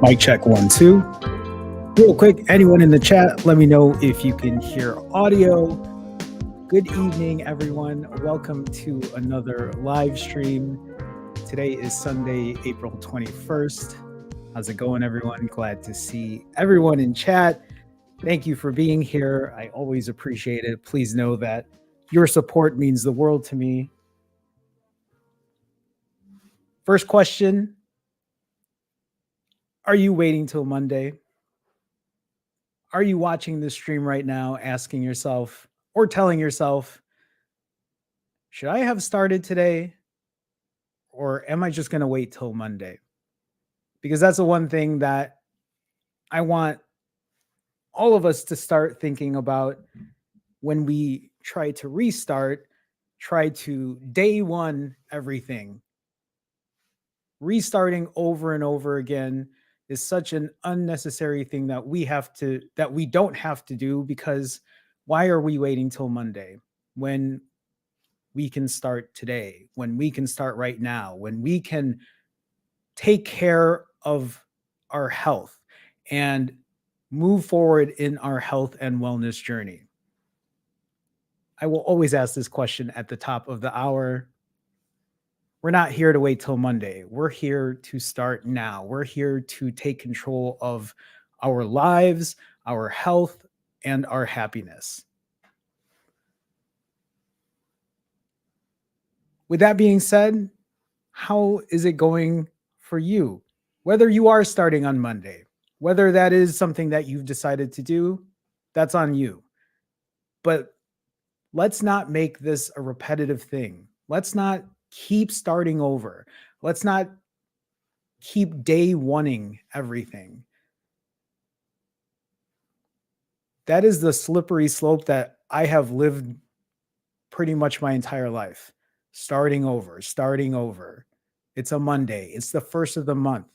Mic check 1 2. Real quick, anyone in the chat, let me know if you can hear audio. Good evening, everyone. Welcome to another live stream. Today is Sunday, April 21st. How's it going, everyone? Glad to see everyone in chat. Thank you for being here. I always appreciate it. Please know that your support means the world to me. First question. Are you waiting till Monday? Are you watching this stream right now asking yourself or telling yourself, should I have started today or am I just going to wait till Monday? Because that's the one thing that I want all of us to start thinking about when we try to restart, try to day one everything. Restarting over and over again is such an unnecessary thing that we don't have to do, because why are we waiting till Monday when we can start today, when we can start right now, when we can take care of our health and move forward in our health and wellness journey? I will always ask this question at the top of the hour. We're not here to wait till Monday. We're here to start now. We're here to take control of our lives, our health, and our happiness. With that being said, how is it going for you? Whether you are starting on Monday, whether that is something that you've decided to do, that's on you. But let's not make this a repetitive thing. Let's not keep starting over. Let's not keep day oneing everything. That is the slippery slope that I have lived pretty much my entire life. Starting over. It's a Monday. It's the first of the month.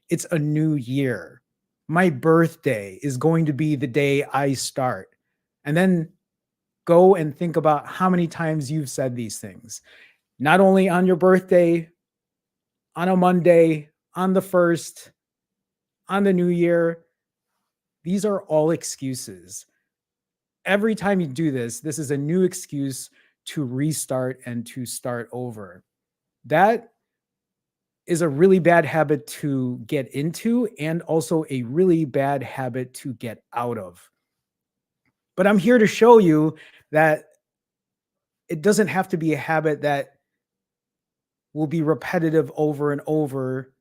It's a new year. My birthday is going to be the day I start. And then go and think about how many times you've said these things. Not only on your birthday, on a Monday, on the first, on the new year. These are all excuses. Every time you do this, this is a new excuse to restart and to start over. That is a really bad habit to get into, and also a really bad habit to get out of. But I'm here to show you that it doesn't have to be a habit that will be repetitive over and over.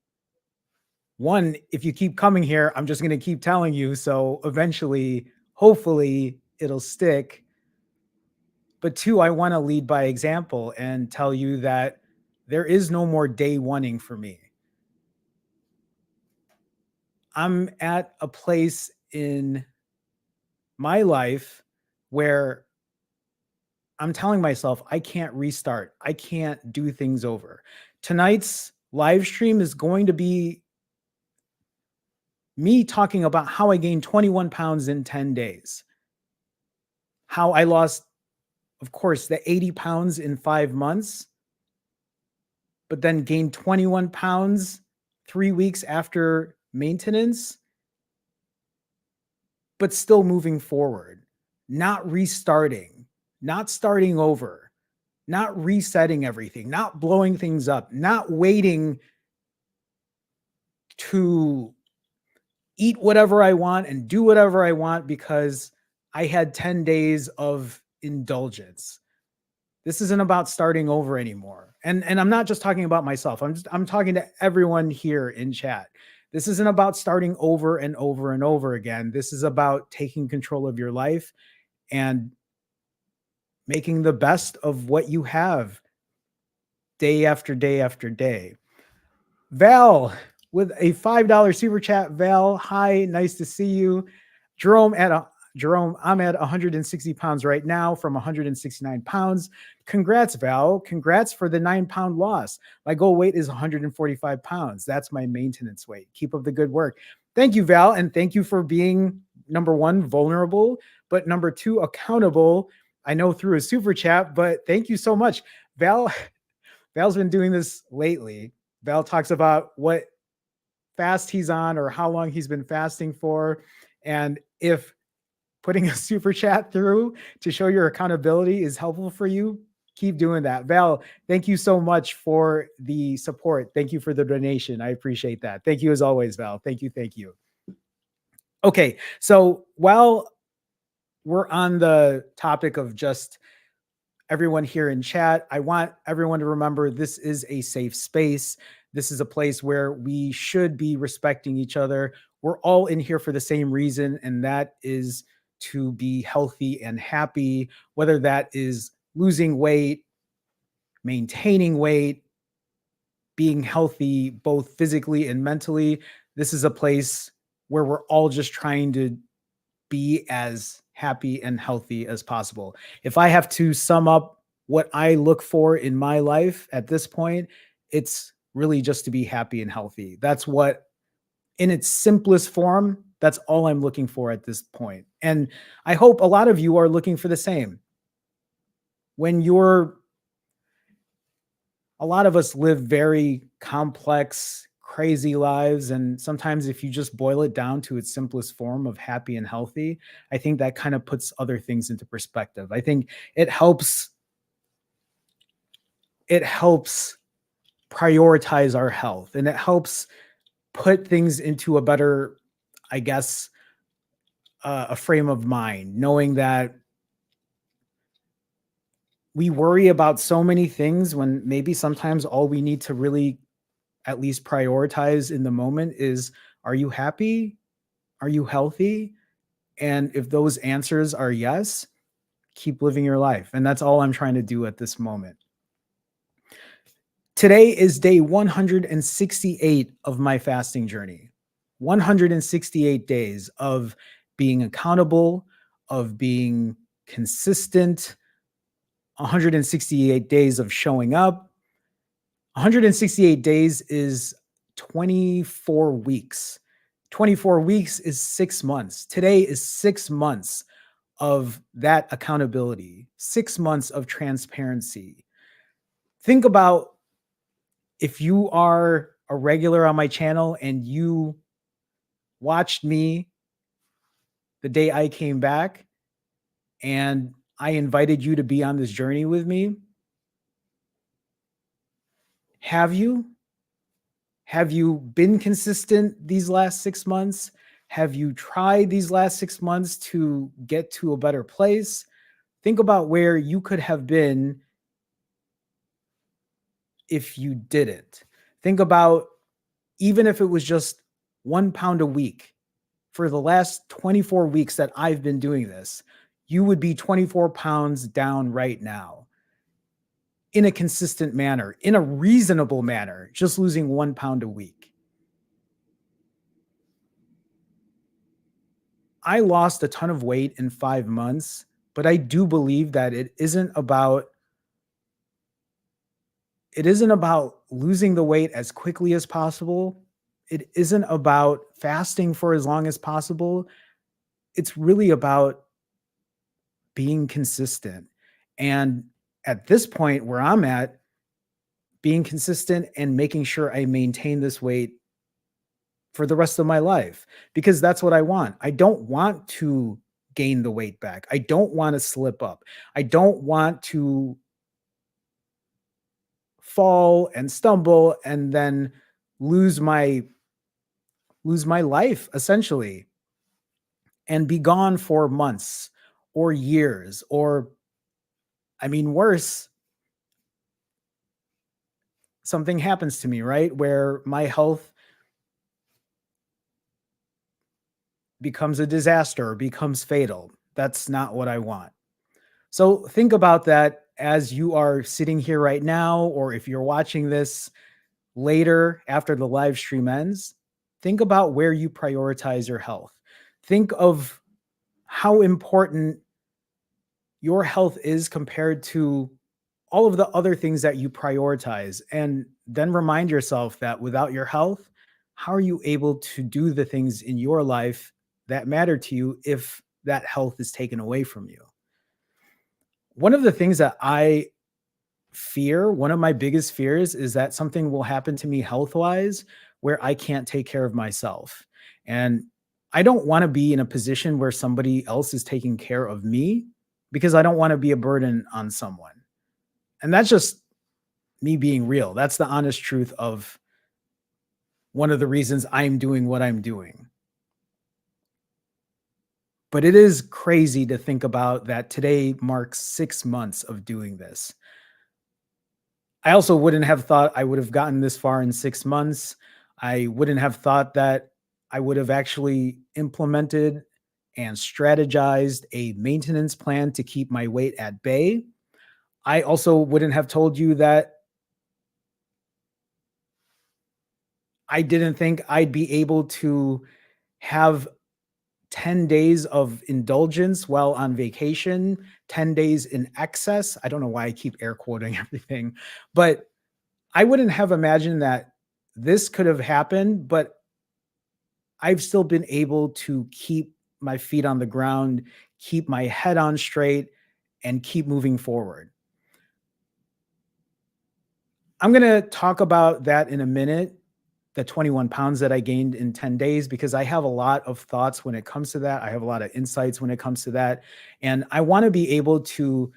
One, if you keep coming here, I'm just going to keep telling you. So eventually, hopefully, it'll stick. But two, I want to lead by example and tell you that there is no more day oneing for me. I'm at a place in my life where I'm telling myself I can't restart. I can't do things over. Tonight's live stream is going to be me talking about how I gained 21 pounds in 10 days. How I lost, of course, the 80 pounds in 5 months, but then gained 21 pounds 3 weeks after maintenance, but still moving forward, not restarting, not starting over, not resetting everything, not blowing things up, not waiting to eat whatever I want and do whatever I want because I had 10 days of indulgence. This isn't about starting over anymore. And I'm not just talking about myself. I'm talking to everyone here in chat. This isn't about starting over and over and over again. This is about taking control of your life and making the best of what you have day after day after day. Val with a $5 super chat. Val, hi, nice to see you. Jerome, I'm at 160 pounds right now from 169 pounds. Congrats, Val. Congrats for the 9-pound loss. My goal weight is 145 pounds. That's my maintenance weight. Keep up the good work. Thank you, Val. And thank you for being, number one, vulnerable, but number two, accountable. I know through a super chat, but thank you so much. Val's been doing this lately. Val talks about what fast he's on or how long he's been fasting for. And if putting a super chat through to show your accountability is helpful for you, keep doing that. Val, thank you so much for the support. Thank you for the donation. I appreciate that. Thank you as always, Val. Thank you. Thank you. Okay. So while we're on the topic of just everyone here in chat, I want everyone to remember this is a safe space. This is a place where we should be respecting each other. We're all in here for the same reason, and that is to be healthy and happy, whether that is losing weight, maintaining weight, being healthy, both physically and mentally. This is a place where we're all just trying to be as happy and healthy as possible. If I have to sum up what I look for in my life at this point, it's really just to be happy and healthy. That's what, in its simplest form, that's all I'm looking for at this point. And I hope a lot of you are looking for the same. A lot of us live very complex, crazy lives. And sometimes if you just boil it down to its simplest form of happy and healthy, I think that kind of puts other things into perspective. I think it helps prioritize our health, and it helps put things into a better, I guess, a frame of mind, knowing that we worry about so many things when maybe sometimes all we need to really at least prioritize in the moment is, are you happy? Are you healthy? And if those answers are yes, keep living your life. And that's all I'm trying to do at this moment. Today is day 168 of my fasting journey. 168 days of being accountable, of being consistent, 168 days of showing up. 168 days is 24 weeks. 24 weeks is 6 months. Today is 6 months of that accountability, 6 months of transparency. Think about if you are a regular on my channel and you watched me the day I came back and I invited you to be on this journey with me. Have you? Have you been consistent these last 6 months? Have you tried these last 6 months to get to a better place? Think about where you could have been if you didn't. Think about even if it was just 1 pound a week for the last 24 weeks that I've been doing this, you would be 24 pounds down right now in a consistent manner, in a reasonable manner, just losing 1 pound a week. I lost a ton of weight in 5 months, but I do believe that it isn't about losing the weight as quickly as possible. It isn't about fasting for as long as possible. It's really about being consistent. And at this point where I'm at, being consistent and making sure I maintain this weight for the rest of my life, because that's what I want. I don't want to gain the weight back. I don't want to slip up. I don't want to fall and stumble and then lose my life essentially and be gone for months or years, or I mean worse, something happens to me, right? Where my health becomes a disaster, becomes fatal. That's not what I want. So think about that as you are sitting here right now, or if you're watching this later after the live stream ends. Think about where you prioritize your health. Think of how important your health is compared to all of the other things that you prioritize. And then remind yourself that without your health, how are you able to do the things in your life that matter to you if that health is taken away from you? One of the things that I fear, one of my biggest fears, is that something will happen to me health wise where I can't take care of myself. And I don't want to be in a position where somebody else is taking care of me because I don't want to be a burden on someone. And that's just me being real. That's the honest truth of one of the reasons I'm doing what I'm doing. But it is crazy to think about that today marks 6 months of doing this. I also wouldn't have thought I would have gotten this far in 6 months. I wouldn't have thought that I would have actually implemented and strategized a maintenance plan to keep my weight at bay. I also wouldn't have told you that I didn't think I'd be able to have 10 days of indulgence while on vacation, 10 days in excess. I don't know why I keep air quoting everything, but I wouldn't have imagined that this could have happened, but I've still been able to keep my feet on the ground, keep my head on straight, and keep moving forward. I'm going to talk about that in a minute, the 21 pounds that I gained in 10 days, because I have a lot of thoughts when it comes to that. I have a lot of insights when it comes to that. And I want to be able to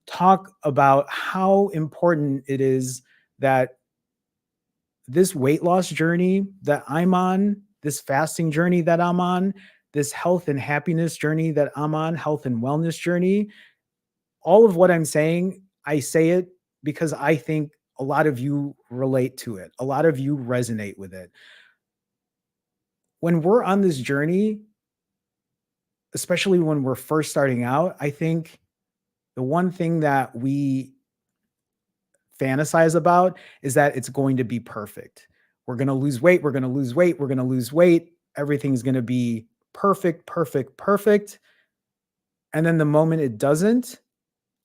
talk about how important it is that this weight loss journey that I'm on, this fasting journey that I'm on, this health and happiness journey that I'm on, health and wellness journey, all of what I'm saying, I say it because I think a lot of you relate to it. A lot of you resonate with it. When we're on this journey, especially when we're first starting out, I think the one thing that we fantasize about is that it's going to be perfect. We're going to lose weight. We're going to lose weight. We're going to lose weight. Everything's going to be perfect, perfect, perfect. And then the moment it doesn't,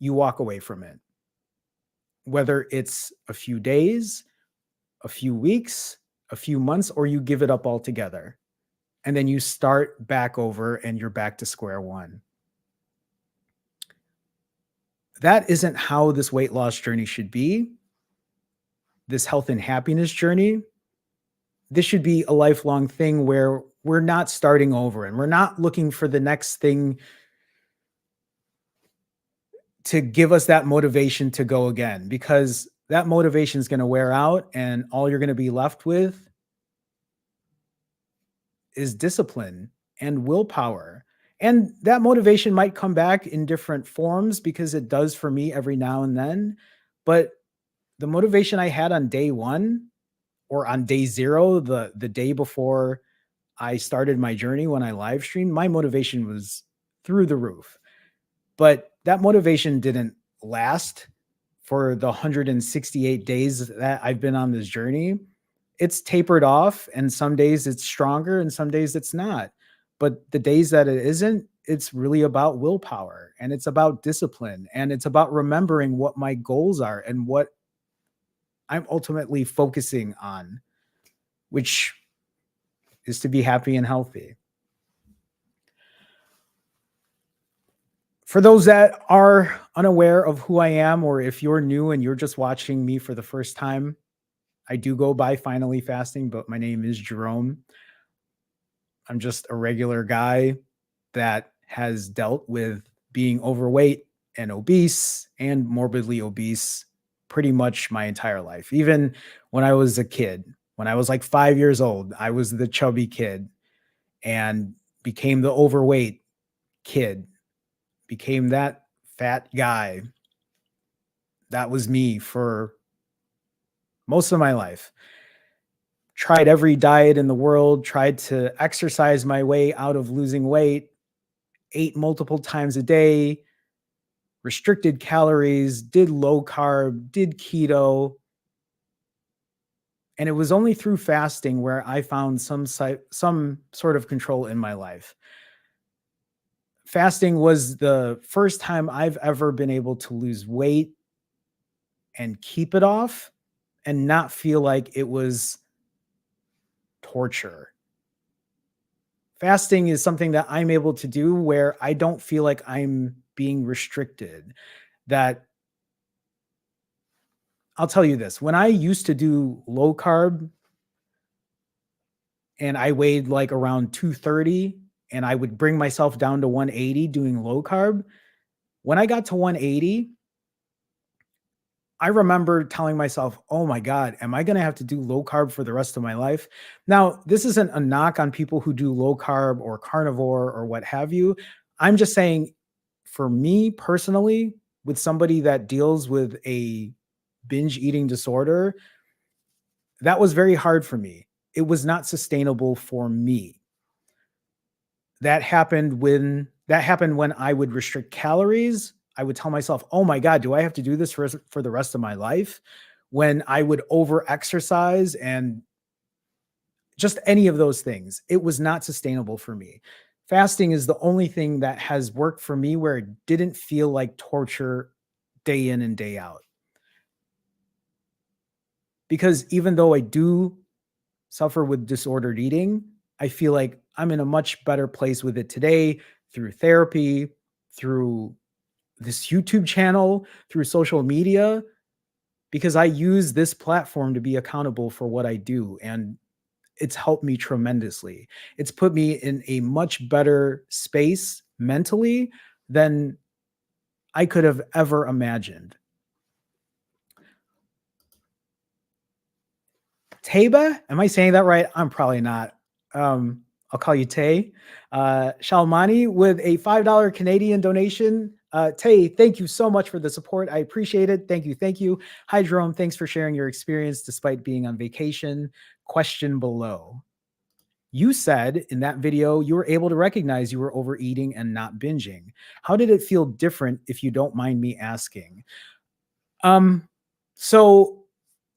you walk away from it. Whether it's a few days, a few weeks, a few months, or you give it up altogether. And then you start back over and you're back to square one. That isn't how this weight loss journey should be. This health and happiness journey, this should be a lifelong thing where we're not starting over and we're not looking for the next thing to give us that motivation to go again, because that motivation is going to wear out and all you're going to be left with is discipline and willpower. And that motivation might come back in different forms because it does for me every now and then. But the motivation I had on day one or on day zero, the day before I started my journey when I live streamed, my motivation was through the roof. But that motivation didn't last for the 168 days that I've been on this journey. It's tapered off, and some days it's stronger and some days it's not. But the days that it isn't, it's really about willpower and it's about discipline and it's about remembering what my goals are and what I'm ultimately focusing on, which is to be happy and healthy. For those that are unaware of who I am, or if you're new and you're just watching me for the first time, I do go by Finally Fasting, but my name is Jerome. I'm just a regular guy that has dealt with being overweight and obese and morbidly obese pretty much my entire life. Even when I was a kid, when I was like 5 years old, I was the chubby kid and became the overweight kid, became that fat guy. That was me for most of my life. Tried every diet in the world, tried to exercise my way out of losing weight, ate multiple times a day, restricted calories, did low carb, did keto. And it was only through fasting where I found some sort of control in my life. Fasting was the first time I've ever been able to lose weight and keep it off and not feel like it was torture. Fasting is something that I'm able to do where I don't feel like I'm being restricted. That I'll tell you this, when I used to do low carb, and I weighed like around 230 and I would bring myself down to 180 doing low carb. When I got to 180, I remember telling myself, "Oh my God, am I going to have to do low carb for the rest of my life?" Now, this isn't a knock on people who do low carb or carnivore or what have you. I'm just saying, for me personally, with somebody that deals with a binge eating disorder, that was very hard for me. It was not sustainable for me. That happened when I would restrict calories. I would tell myself, "Oh my God, do I have to do this for the rest of my life?" When I would over exercise and just any of those things, it was not sustainable for me. Fasting is the only thing that has worked for me where it didn't feel like torture day in and day out. Because even though I do suffer with disordered eating, I feel like I'm in a much better place with it today through therapy, through this YouTube channel, through social media, because I use this platform to be accountable for what I do. And it's helped me tremendously. It's put me in a much better space mentally than I could have ever imagined. Taba, am I saying that right? I'm probably not. I'll call you Tay. Shalmani with a $5 Canadian donation. Tay, thank you so much for the support. I appreciate it. Thank you. Thank you. Hi, Jerome. Thanks for sharing your experience despite being on vacation. Question below. You said in that video you were able to recognize you were overeating and not binging. How did it feel different, if you don't mind me asking? Um, so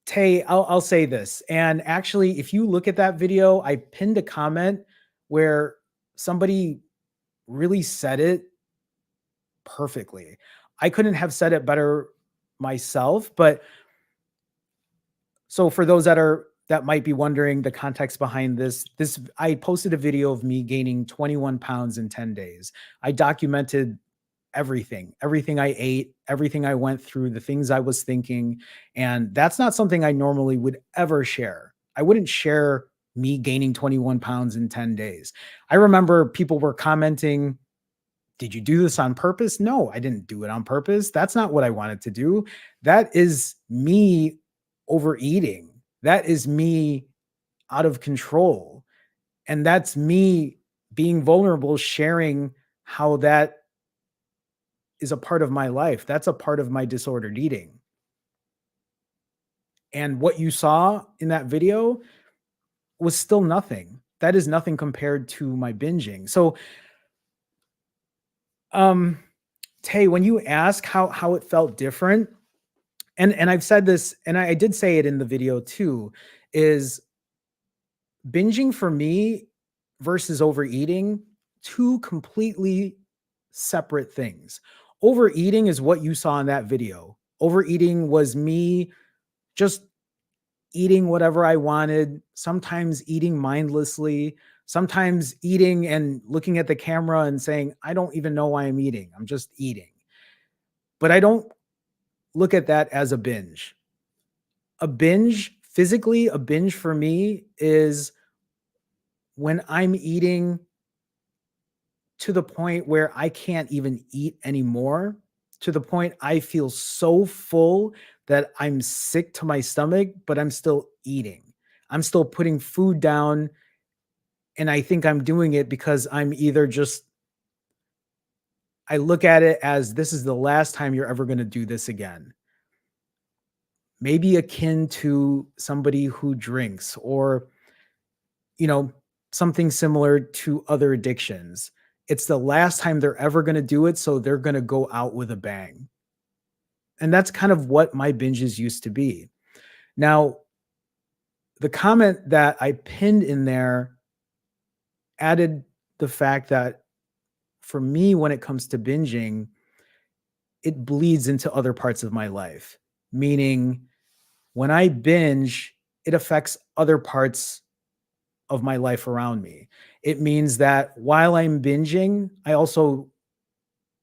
Tay, I'll say this. And actually, if you look at that video, I pinned a comment where somebody really said it perfectly. I couldn't have said it better myself, but so for those that might be wondering the context behind this I posted a video of me gaining 21 pounds in 10 days. I documented everything I ate, everything I went through, the things I was thinking. And that's not something I normally would ever share. I wouldn't share me gaining 21 pounds in 10 days. I remember people were commenting, "Did you do this on purpose?" No, I didn't do it on purpose. That's not what I wanted to do. That is me overeating. That is me out of control. And that's me being vulnerable, sharing how that is a part of my life. That's a part of my disordered eating. And what you saw in that video was still nothing. That is nothing compared to my binging. So, um, Tay, when you ask how it felt different, and I've said this, and I did say it in the video too, is binging for me versus overeating, two completely separate things. Overeating is what you saw in that video. Overeating was me just eating whatever I wanted, sometimes eating mindlessly, sometimes eating and looking at the camera and saying, "I don't even know why I'm eating. I'm just eating." But I don't look at that as a binge. A binge for me is when I'm eating to the point where I can't even eat anymore, to the point I feel so full that I'm sick to my stomach, but I'm still eating. I'm still putting food down, and I think I'm doing it because I look at it as this is the last time you're ever going to do this again. Maybe akin to somebody who drinks or, you know, something similar to other addictions. It's the last time they're ever going to do it, so they're going to go out with a bang. And that's kind of what my binges used to be. Now, the comment that I pinned in there added the fact that for me, when it comes to binging, it bleeds into other parts of my life. Meaning, when I binge, it affects other parts of my life around me. It means that while I'm binging, I also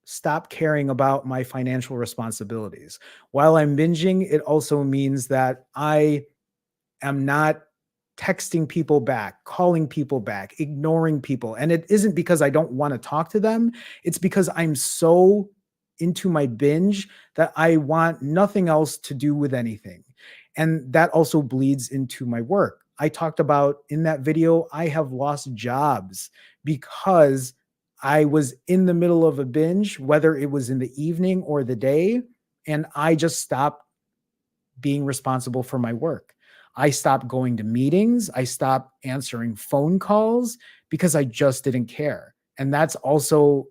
stop caring about my financial responsibilities. While I'm binging, it also means that I am not texting people back, calling people back, ignoring people. And it isn't because I don't want to talk to them. It's because I'm so into my binge that I want nothing else to do with anything. And that also bleeds into my work. I talked about in that video, I have lost jobs because I was in the middle of a binge, whether it was in the evening or the day, and I just stopped being responsible for my work. I stopped going to meetings. I stopped answering phone calls because I just didn't care. And that's also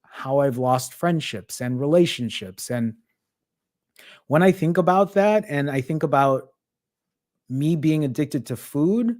how I've lost friendships and relationships. And when I think about that and I think about me being addicted to food,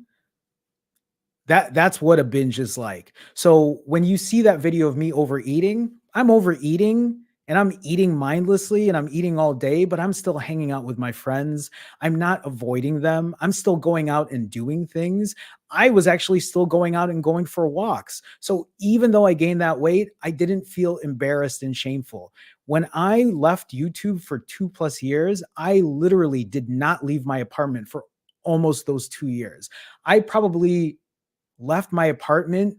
that's what a binge is like. So when you see that video of me overeating, I'm overeating and I'm eating mindlessly and I'm eating all day, but I'm still hanging out with my friends. I'm not avoiding them. I'm still going out and doing things. I was actually still going out and going for walks. So even though I gained that weight, I didn't feel embarrassed and shameful. When I left YouTube for 2+ years, I literally did not leave my apartment for almost those 2 years. I probably left my apartment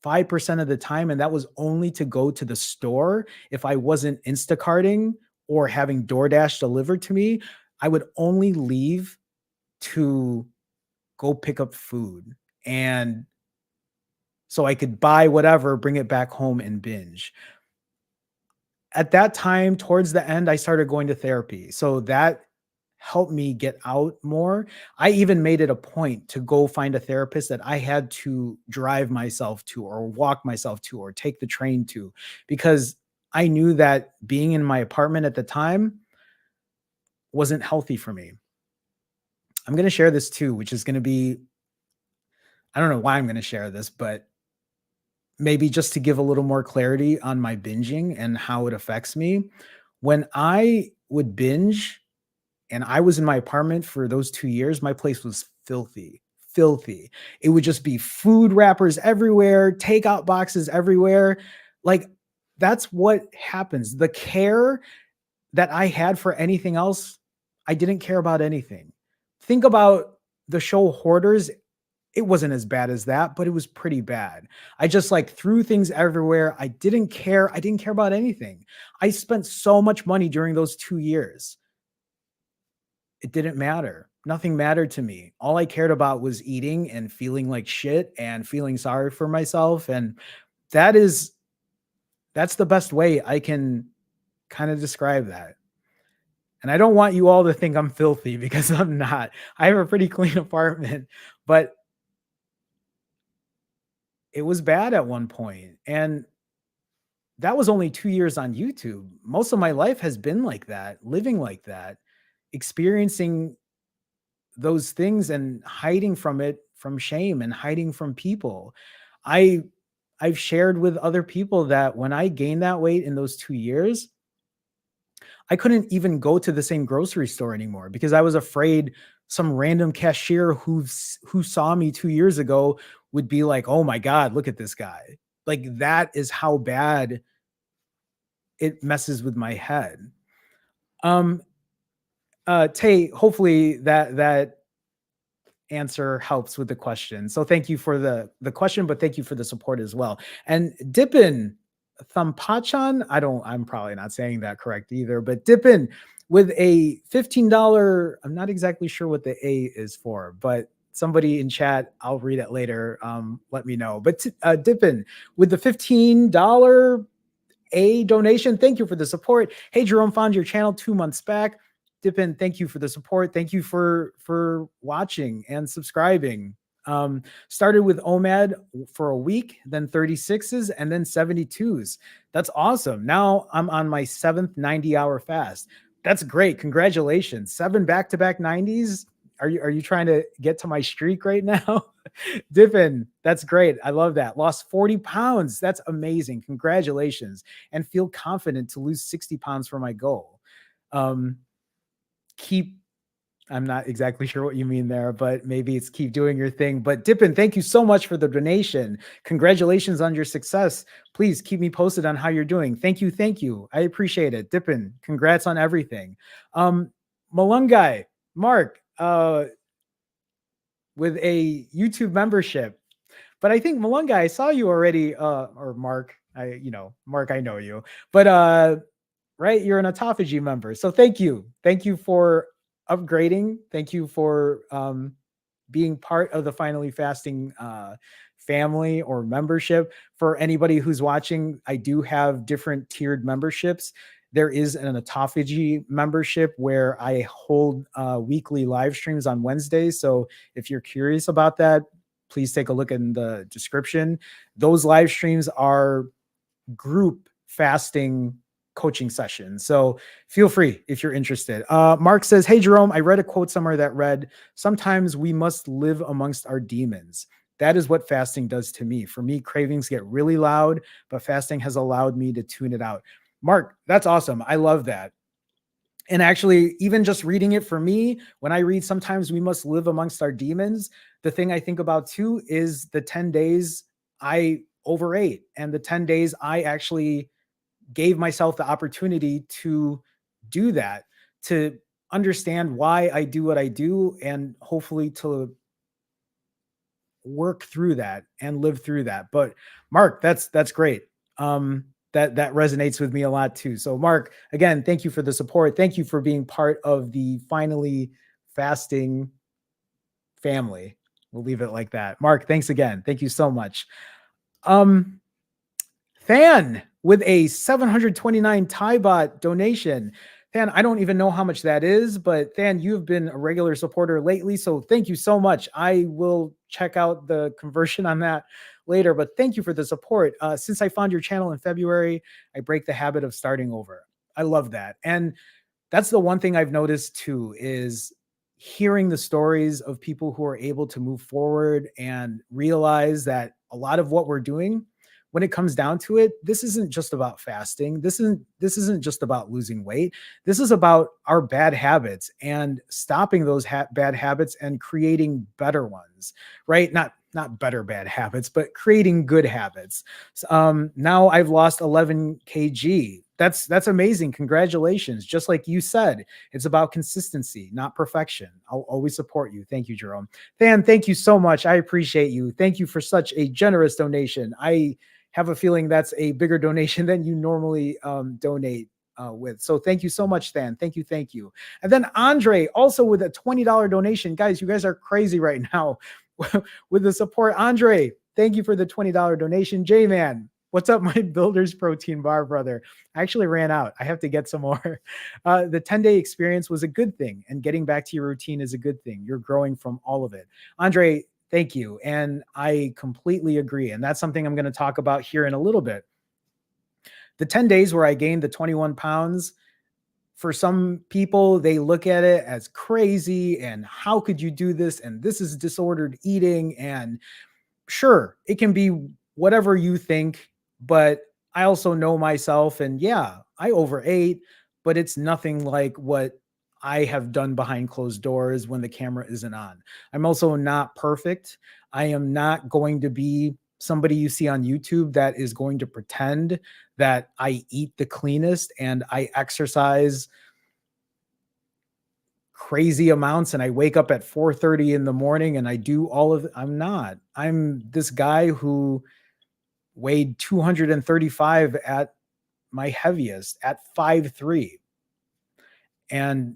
5% of the time, and that was only to go to the store. If I wasn't Instacarting or having DoorDash delivered to me, I would only leave to go pick up food. And so I could buy whatever, bring it back home and binge. At that time, towards the end, I started going to therapy. So that helped me get out more. I even made it a point to go find a therapist that I had to drive myself to or walk myself to or take the train to, because I knew that being in my apartment at the time wasn't healthy for me. I'm going to share this too, which is going to be, I don't know why I'm going to share this, but maybe just to give a little more clarity on my binging and how it affects me. When I would binge, and I was in my apartment for those 2 years, my place was filthy, filthy. It would just be food wrappers everywhere, takeout boxes everywhere. Like, that's what happens. The care that I had for anything else, I didn't care about anything. Think about the show Hoarders. It wasn't as bad as that, but it was pretty bad. I just like threw things everywhere. I didn't care. I didn't care about anything. I spent so much money during those 2 years. It didn't matter. Nothing mattered to me. All I cared about was eating and feeling like shit and feeling sorry for myself. And that is, that's the best way I can kind of describe that. And I don't want you all to think I'm filthy because I'm not. I have a pretty clean apartment, but it was bad at one point. And that was only 2 years on YouTube. Most of my life has been like that, living like that, experiencing those things and hiding from it, from shame and hiding from people. I I've shared with other people that when I gained that weight in those 2 years, I couldn't even go to the same grocery store anymore because I was afraid some random cashier who saw me 2 years ago would be like, "Oh my god, look at this guy." Like, that is how bad it messes with my head. Um Tay, hopefully that answer helps with the question. So thank you for the question, but thank you for the support as well. And Dippin Thumpachan, I'm probably not saying that correct either, but Dippin with a $15, I'm not exactly sure what the A is for, but somebody in chat, I'll read it later. Let me know. But Dippin with the $15 a donation. Thank you for the support. Hey, Jerome, found your channel 2 months back. Dippin, thank you for the support. Thank you for watching and subscribing. Started with OMAD for a week, then 36s, and then 72s. That's awesome. Now I'm on my 7th 90-hour fast. That's great. Congratulations. 7 back-to-back 90s. Are you trying to get to my streak right now? Dippin, that's great. I love that. Lost 40 pounds. That's amazing. Congratulations. And feel confident to lose 60 pounds for my goal. Um, keep, I'm not exactly sure what you mean there, but maybe it's keep doing your thing. But Dippin, thank you so much for the donation. Congratulations on your success. Please keep me posted on how you're doing. Thank you. Thank you. I appreciate it. Dippin, congrats on everything. Malungai, Mark, with a YouTube membership. But I think Malunga, I saw you already, or Mark, Mark, I know you, but right, you're an autophagy member. So thank you. Thank you for upgrading. Thank you for being part of the Finally Fasting family or membership. For anybody who's watching, I do have different tiered memberships. There is an autophagy membership where I hold weekly live streams on Wednesdays. So if you're curious about that, please take a look in the description. Those live streams are group fasting coaching sessions. So feel free if you're interested. Mark says, hey, Jerome, I read a quote somewhere that read, sometimes we must live amongst our demons. That is what fasting does to me. For me, cravings get really loud, but fasting has allowed me to tune it out. Mark, that's awesome. I love that. And actually, even just reading it for me, when I read sometimes we must live amongst our demons, the thing I think about too is the 10 days I overate and the 10 days I actually gave myself the opportunity to do that, to understand why I do what I do, and hopefully to work through that and live through that. But Mark, that's great. That resonates with me a lot too. So Mark, again, thank you for the support. Thank you for being part of the Finally Fasting family. We'll leave it like that. Mark, thanks again. Thank you so much. Fan with a 729 Bot donation. Than, I don't even know how much that is, but Than, you've been a regular supporter lately, so thank you so much. I will check out the conversion on that later, but thank you for the support. Since I found your channel in February, I break the habit of starting over. I love that. And that's the one thing I've noticed too, is hearing the stories of people who are able to move forward and realize that a lot of what we're doing, when it comes down to it, this isn't just about fasting. This isn't just about losing weight. This is about our bad habits and stopping those bad habits and creating better ones, right? Not better bad habits, but creating good habits. Now I've lost 11 kg. That's amazing. Congratulations. Just like you said, it's about consistency, not perfection. I'll always support you. Thank you, Jerome. Than, thank you so much. I appreciate you. Thank you for such a generous donation. I have a feeling that's a bigger donation than you normally donate with. So thank you so much, Than. Thank you. Thank you. And then Andre also with a $20 donation. Guys, you guys are crazy right now with the support. Andre, thank you for the $20 donation. J-Man, what's up, my Builder's Protein Bar brother? I actually ran out. I have to get some more. The 10-day experience was a good thing, and getting back to your routine is a good thing. You're growing from all of it. Andre, thank you. And I completely agree. And that's something I'm going to talk about here in a little bit. The 10 days where I gained the 21 pounds, for some people, they look at it as crazy and how could you do this? And this is disordered eating. And sure, it can be whatever you think, but I also know myself, and yeah, I overate, but it's nothing like what I have done behind closed doors when the camera isn't on. I'm also not perfect. I am not going to be somebody you see on YouTube that is going to pretend that I eat the cleanest and I exercise crazy amounts and I wake up at 4:30 in the morning and I do all of it. I'm not. I'm this guy who weighed 235 at my heaviest at 5'3", and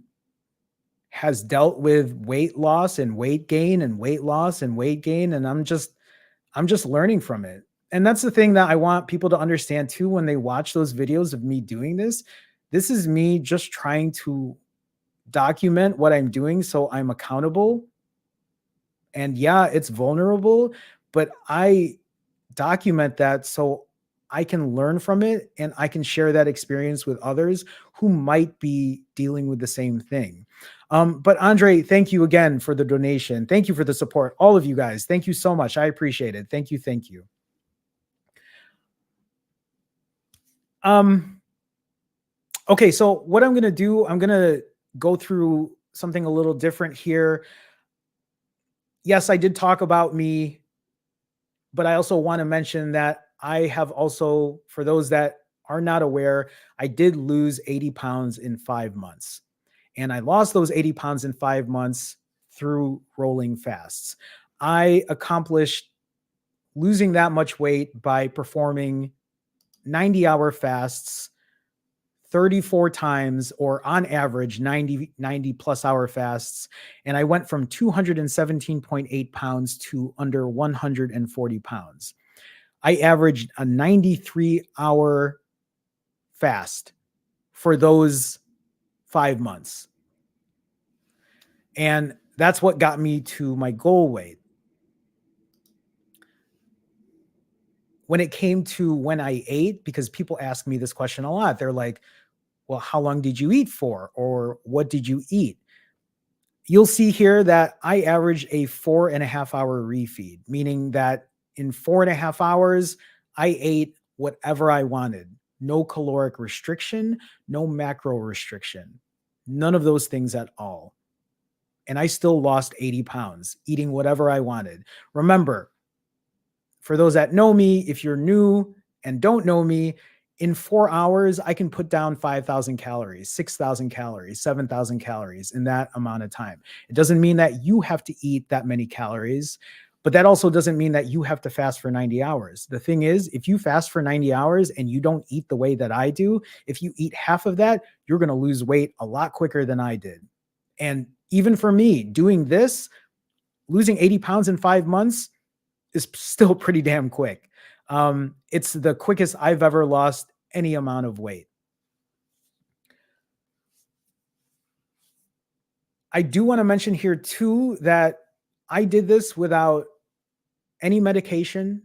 has dealt with weight loss and weight gain and weight loss and weight gain. And I'm just learning from it. And that's the thing that I want people to understand too, when they watch those videos of me doing this. This is me just trying to document what I'm doing so I'm accountable. And yeah, it's vulnerable, but I document that so I can learn from it and I can share that experience with others who might be dealing with the same thing. But Andre, thank you again for the donation. Thank you for the support. All of you guys, thank you so much. I appreciate it. Thank you. Thank you. Okay, so what I'm going to do, I'm going to go through something a little different here. Yes, I did talk about me, but I also want to mention that I have also, for those that are not aware, I did lose 80 pounds in 5 months. And I lost those 80 pounds in 5 months through rolling fasts. I accomplished losing that much weight by performing 90-hour fasts 34 times, or on average 90 plus hour fasts. And I went from 217.8 pounds to under 140 pounds. I averaged a 93-hour fast for those 5 months. And that's what got me to my goal weight. When it came to when I ate, because people ask me this question a lot, they're like, well, how long did you eat for? Or what did you eat? You'll see here that I averaged a 4.5 hour refeed, meaning that in 4.5 hours, I ate whatever I wanted. No caloric restriction, no macro restriction, none of those things at all. And I still lost 80 pounds eating whatever I wanted. Remember, for those that know me, if you're new and don't know me, in 4 hours, I can put down 5,000 calories, 6,000 calories, 7,000 calories in that amount of time. It doesn't mean that you have to eat that many calories, but that also doesn't mean that you have to fast for 90 hours. The thing is, if you fast for 90 hours and you don't eat the way that I do, if you eat half of that, you're going to lose weight a lot quicker than I did. And even for me, doing this, losing 80 pounds in 5 months is still pretty damn quick. It's the quickest I've ever lost any amount of weight. I do want to mention here too that I did this without any medication,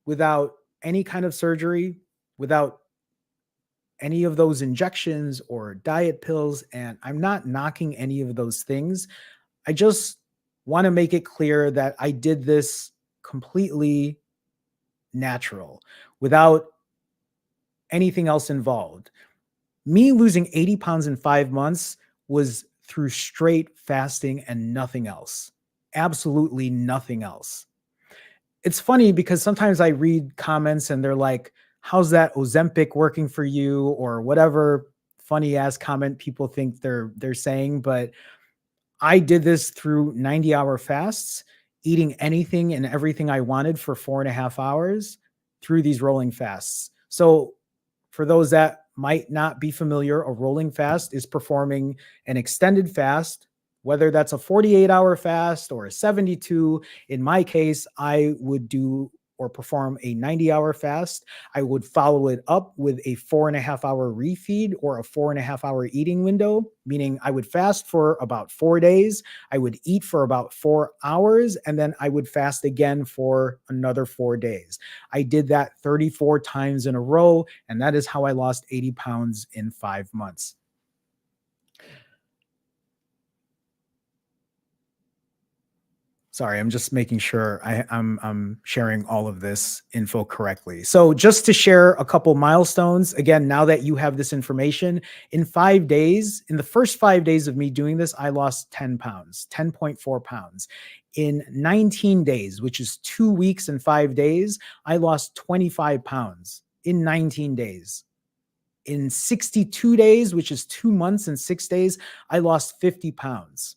without any kind of surgery, without any of those injections or diet pills. And I'm not knocking any of those things. I just want to make it clear that I did this completely natural, without anything else involved. Me losing 80 pounds in 5 months was through straight fasting and nothing else. Absolutely nothing else. It's funny because sometimes I read comments and they're like, how's that Ozempic working for you? Or whatever funny ass comment people think they're saying. But I did this through 90-hour fasts, eating anything and everything I wanted for 4.5 hours through these rolling fasts. So for those that might not be familiar, a rolling fast is performing an extended fast, whether that's a 48-hour fast or a 72. In my case, I would do or perform a 90-hour fast. I would follow it up with a 4.5-hour refeed or a 4.5-hour eating window, meaning I would fast for about 4 days. I would eat for about 4 hours, and then I would fast again for another 4 days. I did that 34 times in a row, and that is how I lost 80 pounds in 5 months. Sorry, I'm just making sure I'm sharing all of this info correctly. So just to share a couple milestones, again, now that you have this information, in 5 days, in the first 5 days of me doing this, I lost 10 pounds, 10.4 pounds. In 19 days, which is 2 weeks and 5 days, I lost 25 pounds in 19 days. In 62 days, which is 2 months and 6 days, I lost 50 pounds.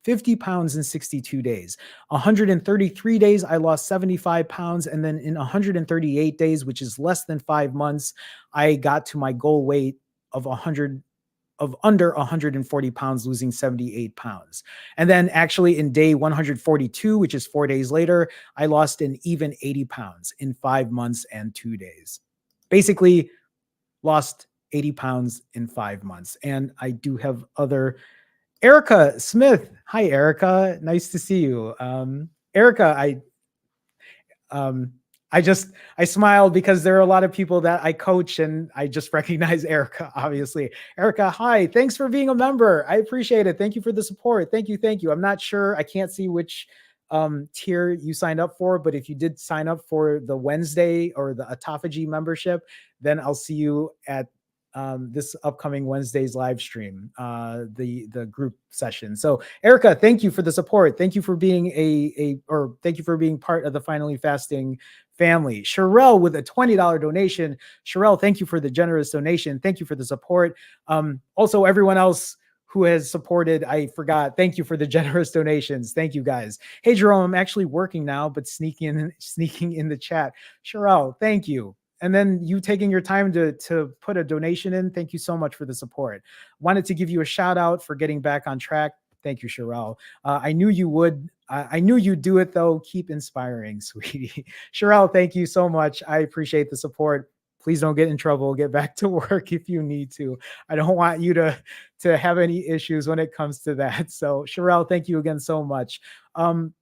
50 pounds in 62 days. 133 days, I lost 75 pounds. And then in 138 days, which is less than 5 months, I got to my goal weight of under 140 pounds, losing 78 pounds. And then actually in day 142, which is 4 days later, I lost an even 80 pounds in 5 months and 2 days. Basically lost 80 pounds in 5 months. And I do have other Erica Smith. Hi, Erica. Nice to see you. Erica, I smiled because there are a lot of people that I coach and I just recognize Erica, obviously. Erica, hi. Thanks for being a member. I appreciate it. Thank you for the support. Thank you. Thank you. I'm not sure. I can't see which tier you signed up for, but if you did sign up for the Wednesday or the autophagy membership, then I'll see you at this upcoming Wednesday's live stream, the group session. So Erica, thank you for the support. Thank you for being thank you for being part of the Finally Fasting family. Sherelle with a $20 donation. Sherelle, thank you for the generous donation. Thank you for the support. Also everyone else who has supported. I forgot. Thank you for the generous donations. Thank you guys. Hey, Jerome, I'm actually working now, but sneaking in the chat. Sherelle, thank you. And then you taking your time to put a donation in. Thank you so much for the support. Wanted to give you a shout out for getting back on track. Thank you, Sherelle. I knew you would. I knew you'd do it, though. Keep inspiring, sweetie. Sherelle, thank you so much. I appreciate the support. Please don't get in trouble. Get back to work if you need to. I don't want you to have any issues when it comes to that. So, Sherelle, thank you again so much.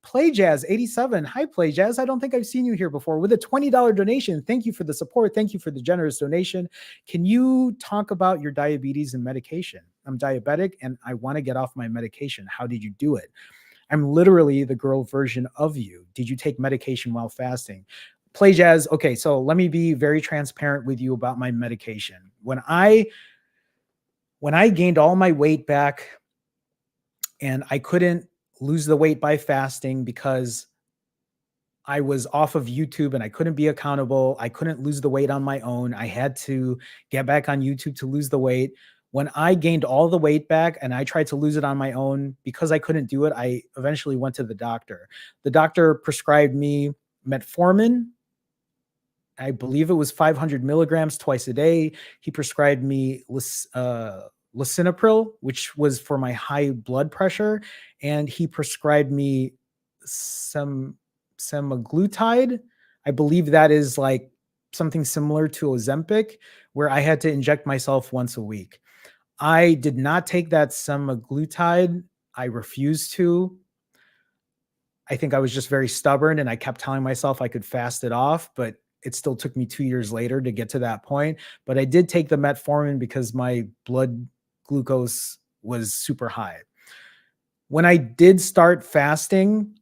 Play Jazz 87. Hi, Play Jazz. I don't think I've seen you here before with a $20 donation. Thank you for the support. Thank you for the generous donation. Can you talk about your diabetes and medication? I'm diabetic and I want to get off my medication. How did you do it? I'm literally the girl version of you. Did you take medication while fasting? Play Jazz. Okay, so let me be very transparent with you about my medication. When I gained all my weight back and I couldn't lose the weight by fasting because I was off of YouTube and I couldn't be accountable. I couldn't lose the weight on my own. I had to get back on YouTube to lose the weight. When I gained all the weight back and I tried to lose it on my own, because I couldn't do it, I eventually went to the doctor. The doctor prescribed me metformin. I believe it was 500 milligrams twice a day. He prescribed me lisinopril, which was for my high blood pressure. And he prescribed me some semaglutide. I believe that is like something similar to Ozempic, where I had to inject myself once a week. I did not take that semaglutide. I refused to. I think I was just very stubborn and I kept telling myself I could fast it off, but it still took me 2 years later to get to that point. But I did take the metformin because my blood glucose was super high. When I did start fasting,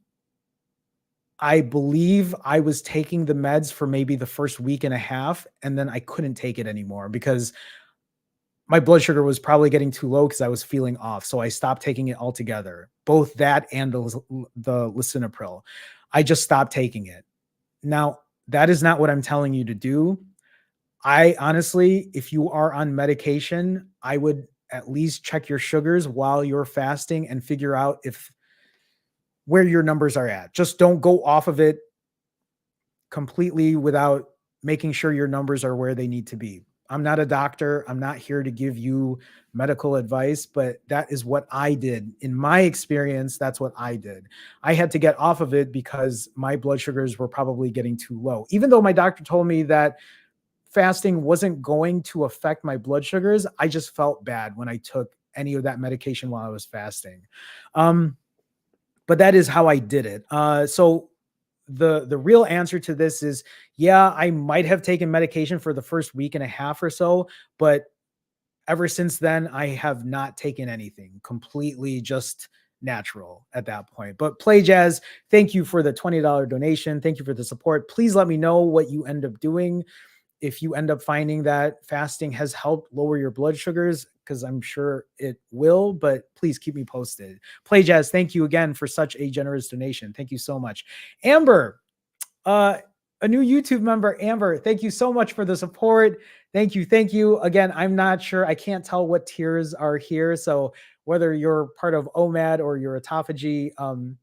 I believe I was taking the meds for maybe the first week and a half, and then I couldn't take it anymore because my blood sugar was probably getting too low because I was feeling off. So I stopped taking it altogether, both that and the lisinopril. I just stopped taking it. Now, that is not what I'm telling you to do. I honestly, if you are on medication, I would at least check your sugars while you're fasting and figure out where your numbers are at. Just don't go off of it completely without making sure your numbers are where they need to be. I'm not a doctor. I'm not here to give you medical advice, but that is what I did. In my experience, that's what I did. I had to get off of it because my blood sugars were probably getting too low. Even though my doctor told me that fasting wasn't going to affect my blood sugars, I just felt bad when I took any of that medication while I was fasting. But that is how I did it. So the real answer to this is, yeah, I might have taken medication for the first week and a half or so, but ever since then, I have not taken anything, completely just natural at that point. But Play Jazz, thank you for the $20 donation. Thank you for the support. Please let me know what you end up doing. If you end up finding that fasting has helped lower your blood sugars, because I'm sure it will, but please keep me posted. Play Jazz, thank you again for such a generous donation. Thank you so much. Amber, a new YouTube member, Amber, thank you so much for the support. Thank you. Thank you. Again, I'm not sure. I can't tell what tiers are here. So whether you're part of OMAD or you're autophagy,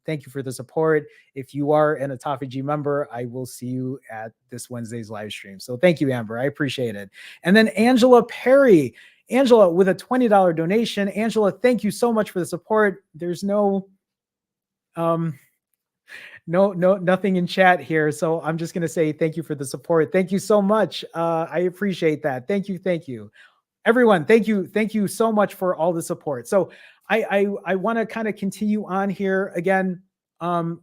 thank you for the support. If you are an autophagy member, I will see you at this Wednesday's live stream. So thank you, Amber. I appreciate it. And then Angela Perry. Angela with a $20 donation. Angela, thank you so much for the support. There's nothing in chat here. So I'm just going to say thank you for the support. Thank you so much. I appreciate that. Thank you. Thank you. Everyone, thank you. Thank you so much for all the support. So I want to kind of continue on here again. When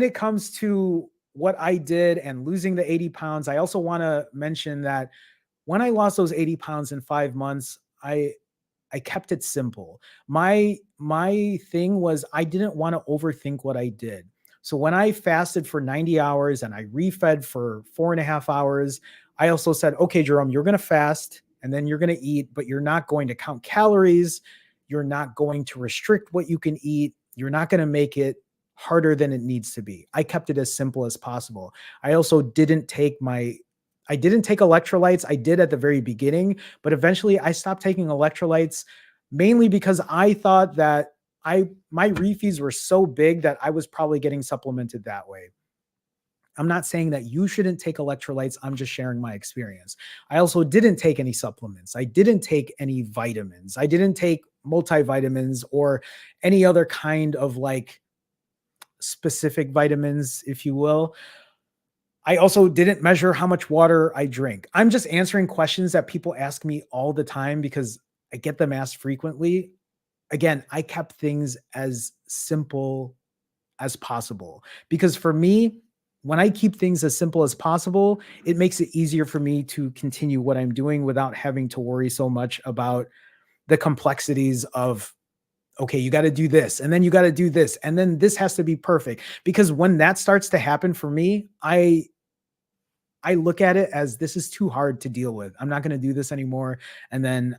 it comes to what I did and losing the 80 pounds, I also want to mention that when I lost those 80 pounds in 5 months, I kept it simple. My thing was I didn't want to overthink what I did. So when I fasted for 90 hours and I refed for 4.5 hours, I also said, okay, Jerome, you're going to fast and then you're going to eat, but you're not going to count calories. You're not going to restrict what you can eat. You're not going to make it harder than it needs to be. I kept it as simple as possible. I also didn't take electrolytes. I did at the very beginning, but eventually I stopped taking electrolytes mainly because I thought that my refeeds were so big that I was probably getting supplemented that way. I'm not saying that you shouldn't take electrolytes. I'm just sharing my experience. I also didn't take any supplements. I didn't take any vitamins. I didn't take multivitamins or any other kind of like specific vitamins, if you will. I also didn't measure how much water I drink. I'm just answering questions that people ask me all the time because I get them asked frequently. Again, I kept things as simple as possible because for me, when I keep things as simple as possible, it makes it easier for me to continue what I'm doing without having to worry so much about the complexities of, okay, you got to do this and then you got to do this and then this has to be perfect. Because when that starts to happen for me, I look at it as this is too hard to deal with. I'm not going to do this anymore. And then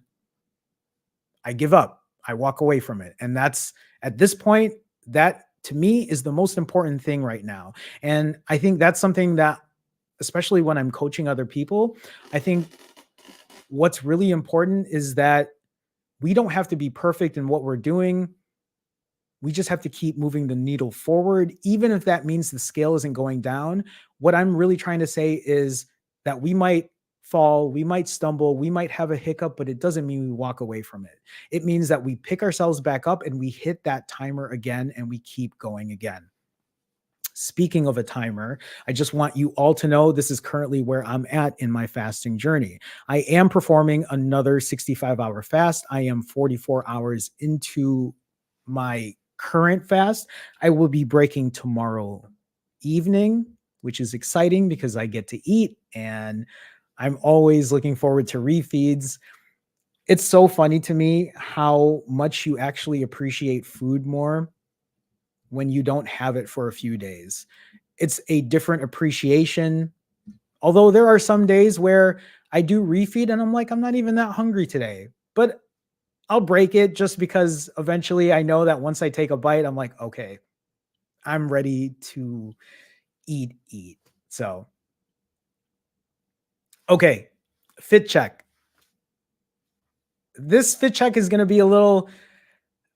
I give up. I walk away from it. And that's at this point, that to me is the most important thing right now. And I think that's something that, especially when I'm coaching other people, I think what's really important is that we don't have to be perfect in what we're doing. We just have to keep moving the needle forward, even if that means the scale isn't going down. What I'm really trying to say is that we might fall, we might stumble, we might have a hiccup, but it doesn't mean we walk away from it. It means that we pick ourselves back up and we hit that timer again and we keep going again. Speaking of a timer, I just want you all to know this is currently where I'm at in my fasting journey. I am performing another 65-hour fast. I am 44 hours into my current fast. I will be breaking tomorrow evening, which is exciting because I get to eat and I'm always looking forward to refeeds. It's so funny to me how much you actually appreciate food more when you don't have it for a few days. It's a different appreciation. Although there are some days where I do refeed and I'm like, I'm not even that hungry today, but I'll break it just because eventually I know that once I take a bite, I'm like, okay, I'm ready to eat. So, okay, fit check. This fit check is going to be a little,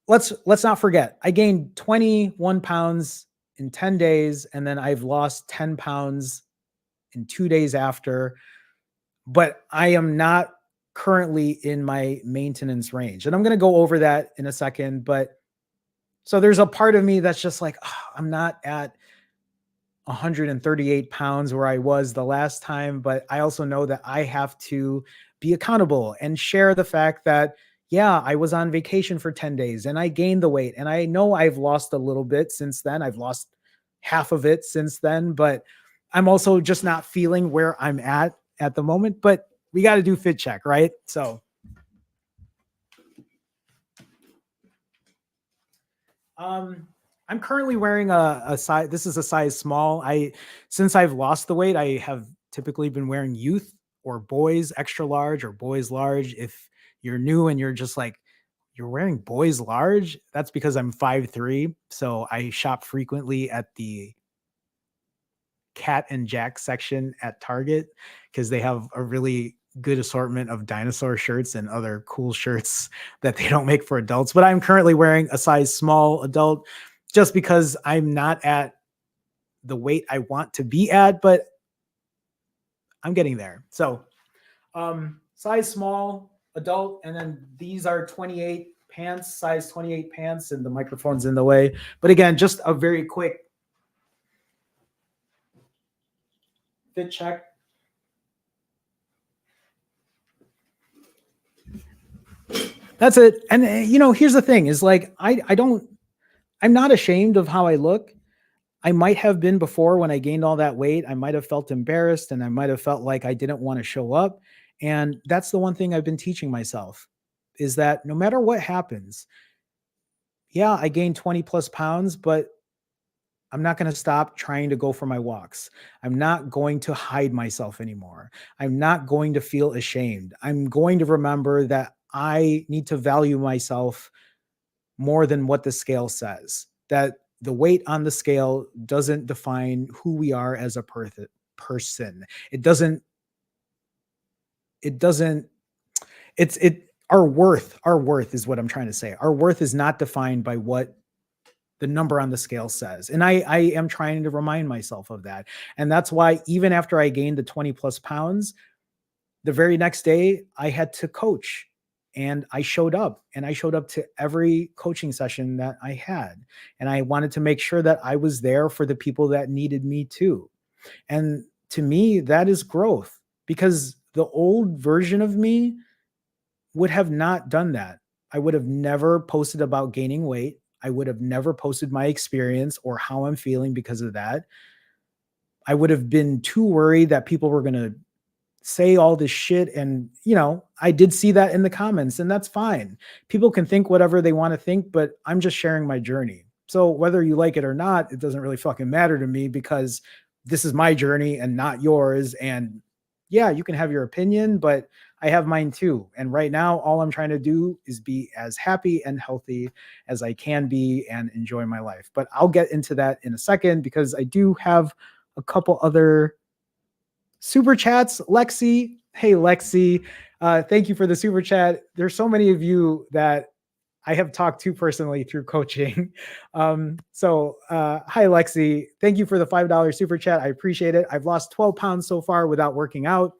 let's not forget, I gained 21 pounds in 10 days and then I've lost 10 pounds in 2 days after, but I am not currently in my maintenance range. And I'm going to go over that in a second, but so there's a part of me that's just like, oh, I'm not at 138 pounds where I was the last time, but I also know that I have to be accountable and share the fact that, yeah, I was on vacation for 10 days and I gained the weight. And I know I've lost a little bit since then. I've lost half of it since then, but I'm also just not feeling where I'm at the moment. But we got to do fit check, right? So, I'm currently wearing a size. This is a size small. Since I've lost the weight, I have typically been wearing youth or boys extra large or boys large. If you're new and you're just like, you're wearing boys large, that's because I'm 5'3". So I shop frequently at the Cat and Jack section at Target because they have a really good assortment of dinosaur shirts and other cool shirts that they don't make for adults. But I'm currently wearing a size small adult just because I'm not at the weight I want to be at, but I'm getting there. So, size small adult, and then these are 28 pants, size 28 pants, and the microphone's in the way. But again, just a very quick fit check. That's it. And here's the thing is like, I'm not ashamed of how I look. I might have been before when I gained all that weight. I might have felt embarrassed and I might have felt like I didn't want to show up. And that's the one thing I've been teaching myself is that no matter what happens, yeah, I gained 20 plus pounds, but I'm not going to stop trying to go for my walks. I'm not going to hide myself anymore. I'm not going to feel ashamed. I'm going to remember that I need to value myself more than what the scale says, that the weight on the scale doesn't define who we are as a person. It doesn't, it doesn't, it our worth is what I'm trying to say. Our worth is not defined by what the number on the scale says. And I am trying to remind myself of that. And that's why even after I gained the 20 plus pounds, the very next day I had to coach, and I showed up, and I showed up to every coaching session that I had. And I wanted to make sure that I was there for the people that needed me too. And to me, that is growth, because the old version of me would have not done that. I would have never posted about gaining weight. I would have never posted my experience or how I'm feeling because of that. I would have been too worried that people were going to say all this shit. And, I did see that in the comments, and that's fine. People can think whatever they want to think, but I'm just sharing my journey. So whether you like it or not, it doesn't really fucking matter to me, because this is my journey and not yours. And yeah, you can have your opinion, but I have mine too. And right now, all I'm trying to do is be as happy and healthy as I can be and enjoy my life. But I'll get into that in a second, because I do have a couple other super chats. Lexi, hey Lexi, thank you for the super chat. There's so many of you that I have talked to personally through coaching. Hi Lexi, thank you for the $5 super chat. I appreciate it. I've lost 12 pounds so far without working out.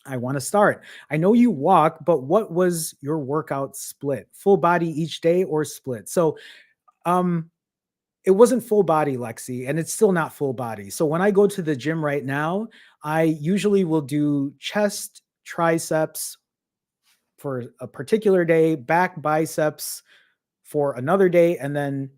I want to start. I know you walk, but what was your workout split? Full body each day or split? So, it wasn't full body, Lexi, and it's still not full body. So when I go to the gym right now, I usually will do chest, triceps for a particular day, back, biceps for another day, and then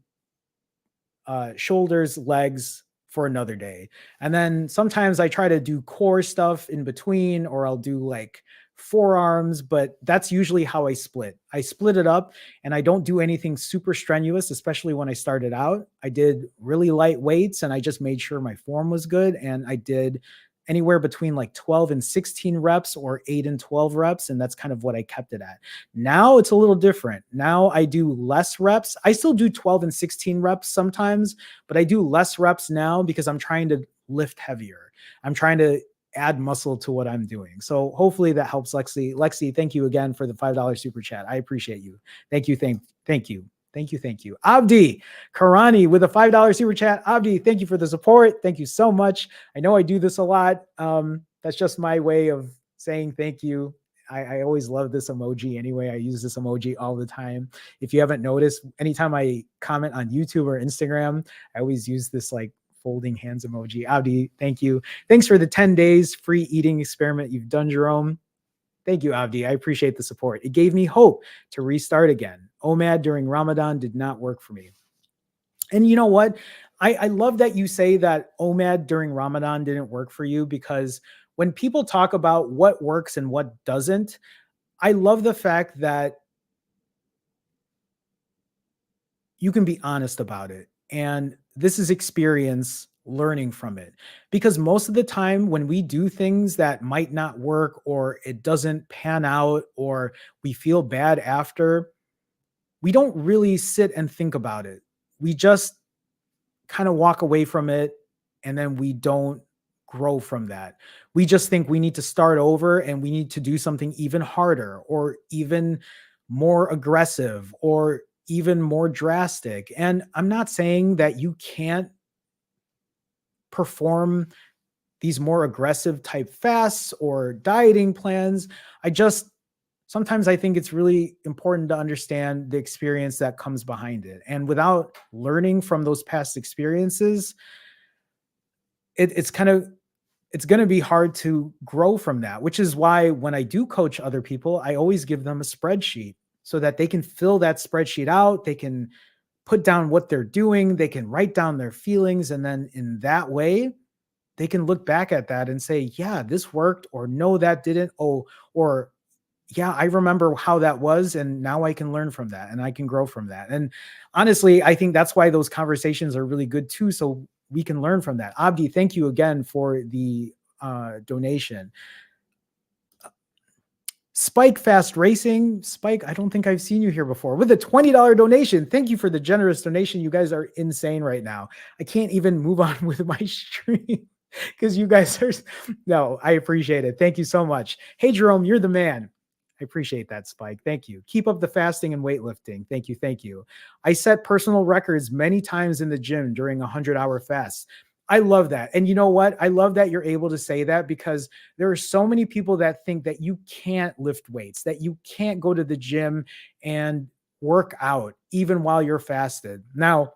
shoulders, legs for another day. And then sometimes I try to do core stuff in between, or I'll do like forearms, but that's usually how I split. I split it up, and I don't do anything super strenuous, especially when I started out. I did really light weights, and I just made sure my form was good. And I did anywhere between like 12 and 16 reps or 8 and 12 reps. And that's kind of what I kept it at. Now it's a little different. Now I do less reps. I still do 12 and 16 reps sometimes, but I do less reps now because I'm trying to lift heavier. I'm trying to add muscle to what I'm doing. So hopefully that helps, Lexi. Lexi, thank you again for the $5 super chat. I appreciate you. Thank you. Thank you. Thank you. Abdi Karani with a $5 super chat. Abdi, thank you for the support. Thank you so much. I know I do this a lot. That's just my way of saying thank you. I always love this emoji anyway. I use this emoji all the time. If you haven't noticed, anytime I comment on YouTube or Instagram, I always use this like folding hands emoji. Abdi, thank you. Thanks for the 10 days free eating experiment you've done, Jerome. Thank you, Abdi. I appreciate the support. It gave me hope to restart again. OMAD during Ramadan did not work for me. And you know what? I love that you say that OMAD during Ramadan didn't work for you, because when people talk about what works and what doesn't, I love the fact that you can be honest about it. And this is experience learning from it. Because most of the time when we do things that might not work, or it doesn't pan out, or we feel bad after, we don't really sit and think about it. We just kind of walk away from it, and then we don't grow from that. We just think we need to start over, and we need to do something even harder, or even more aggressive, or even more drastic. And I'm not saying that you can't perform these more aggressive type fasts or dieting plans. Sometimes I think it's really important to understand the experience that comes behind it. And without learning from those past experiences, it's going to be hard to grow from that, which is why when I do coach other people, I always give them a spreadsheet so that they can fill that spreadsheet out. They can put down what they're doing. They can write down their feelings. And then in that way, they can look back at that and say, yeah, this worked, or no, that didn't. Oh, or yeah, I remember how that was, and now I can learn from that, and I can grow from that. And honestly, I think that's why those conversations are really good too, so we can learn from that. Abdi, thank you again for the donation. Spike Fast Racing. Spike, I don't think I've seen you here before, with a $20 donation. Thank you for the generous donation. You guys are insane right now. I can't even move on with my stream because you guys are, no, I appreciate it. Thank you so much. Hey, Jerome, you're the man. I appreciate that, Spike. Thank you. Keep up the fasting and weightlifting. Thank you. Thank you. I set personal records many times in the gym during a 100-hour fast. I love that. And you know what? I love that you're able to say that, because there are so many people that think that you can't lift weights, that you can't go to the gym and work out even while you're fasted. Now,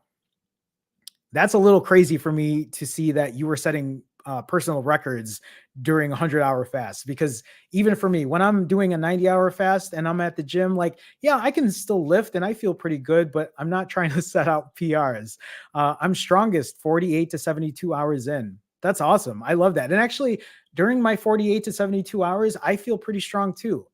that's a little crazy for me to see that you were setting personal records during a 100-hour fast, because even for me, when I'm doing a 90-hour fast and I'm at the gym, like, yeah, I can still lift and I feel pretty good, but I'm not trying to set out PRs. I'm strongest 48 to 72 hours in. That's awesome. I love that. And actually, during my 48 to 72 hours, I feel pretty strong too.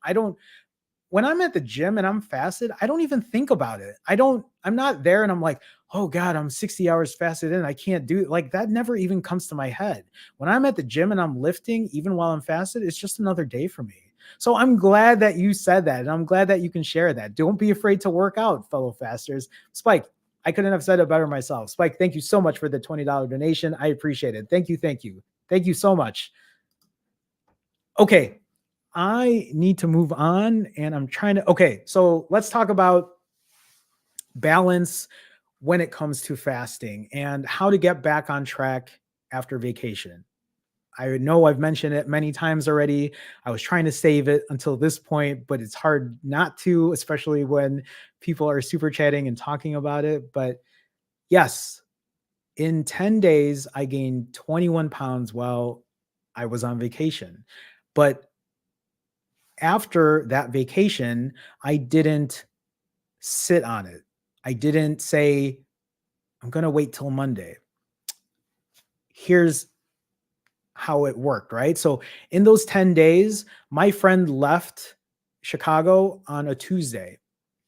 When I'm at the gym and I'm fasted, I don't even think about it. I'm not there and I'm like, oh God, I'm 60 hours fasted in. I can't do it. Like, that never even comes to my head. When I'm at the gym and I'm lifting, even while I'm fasted, it's just another day for me. So I'm glad that you said that. And I'm glad that you can share that. Don't be afraid to work out, fellow fasters. Spike, I couldn't have said it better myself. Spike, thank you so much for the $20 donation. I appreciate it. Thank you. Thank you. Thank you so much. Okay. I need to move on, and I'm trying to, okay, so let's talk about balance when it comes to fasting and how to get back on track after vacation. I know I've mentioned it many times already. I was trying to save it until this point, but it's hard not to, especially when people are super chatting and talking about it. But yes, in 10 days, I gained 21 pounds while I was on vacation. But after that vacation, I didn't sit on it. I didn't say, I'm going to wait till Monday. Here's how it worked, right? So in those 10 days, my friend left Chicago on a Tuesday,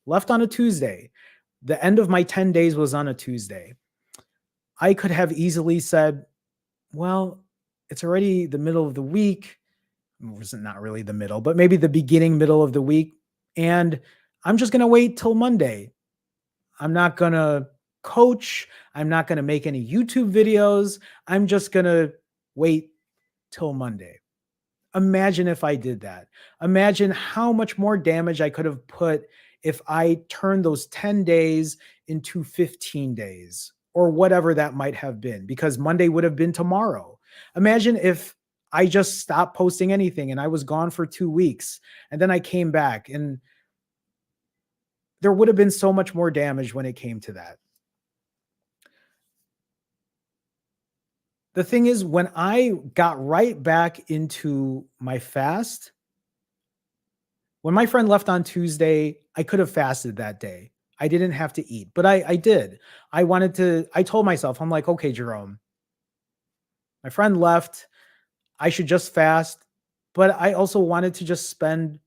left on a Tuesday. The end of my 10 days was on a Tuesday. I could have easily said, well, it's already the middle of the week. It was not really the middle, but maybe the beginning, middle of the week. And I'm just going to wait till Monday. I'm not going to coach. I'm not going to make any YouTube videos. I'm just going to wait till Monday. Imagine if I did that. Imagine how much more damage I could have put if I turned those 10 days into 15 days or whatever that might have been, because Monday would have been tomorrow. Imagine if I just stopped posting anything and I was gone for 2 weeks and then I came back, and there would have been so much more damage when it came to that. The thing is, when I got right back into my fast, when my friend left on Tuesday, I could have fasted that day. I didn't have to eat, but I did. I told myself, I'm like, okay, Jerome, my friend left. I should just fast. But I also wanted to just spend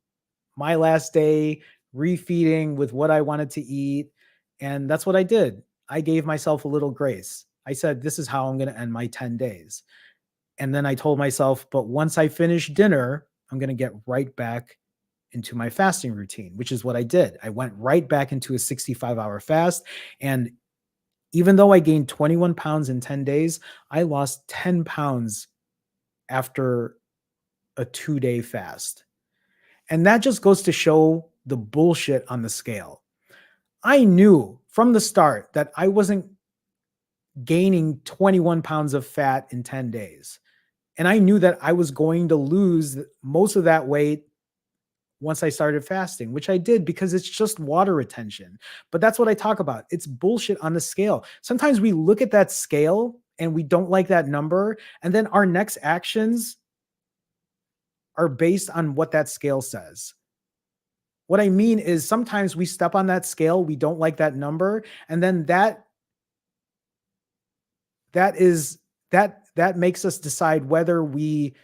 my last day refeeding with what I wanted to eat. And that's what I did. I gave myself a little grace. I said, this is how I'm going to end my 10 days. And then I told myself, but once I finish dinner, I'm going to get right back into my fasting routine, which is what I did. I went right back into a 65-hour fast. And even though I gained 21 pounds in 10 days, I lost 10 pounds after a 2-day fast. And that just goes to show the bullshit on the scale. I knew from the start that I wasn't gaining 21 pounds of fat in 10 days. And I knew that I was going to lose most of that weight once I started fasting, which I did because it's just water retention. But that's what I talk about. It's bullshit on the scale. Sometimes we look at that scale and we don't like that number, and then our next actions are based on what that scale says. What I mean is, sometimes we step on that scale, we don't like that number, and then that makes us decide whether we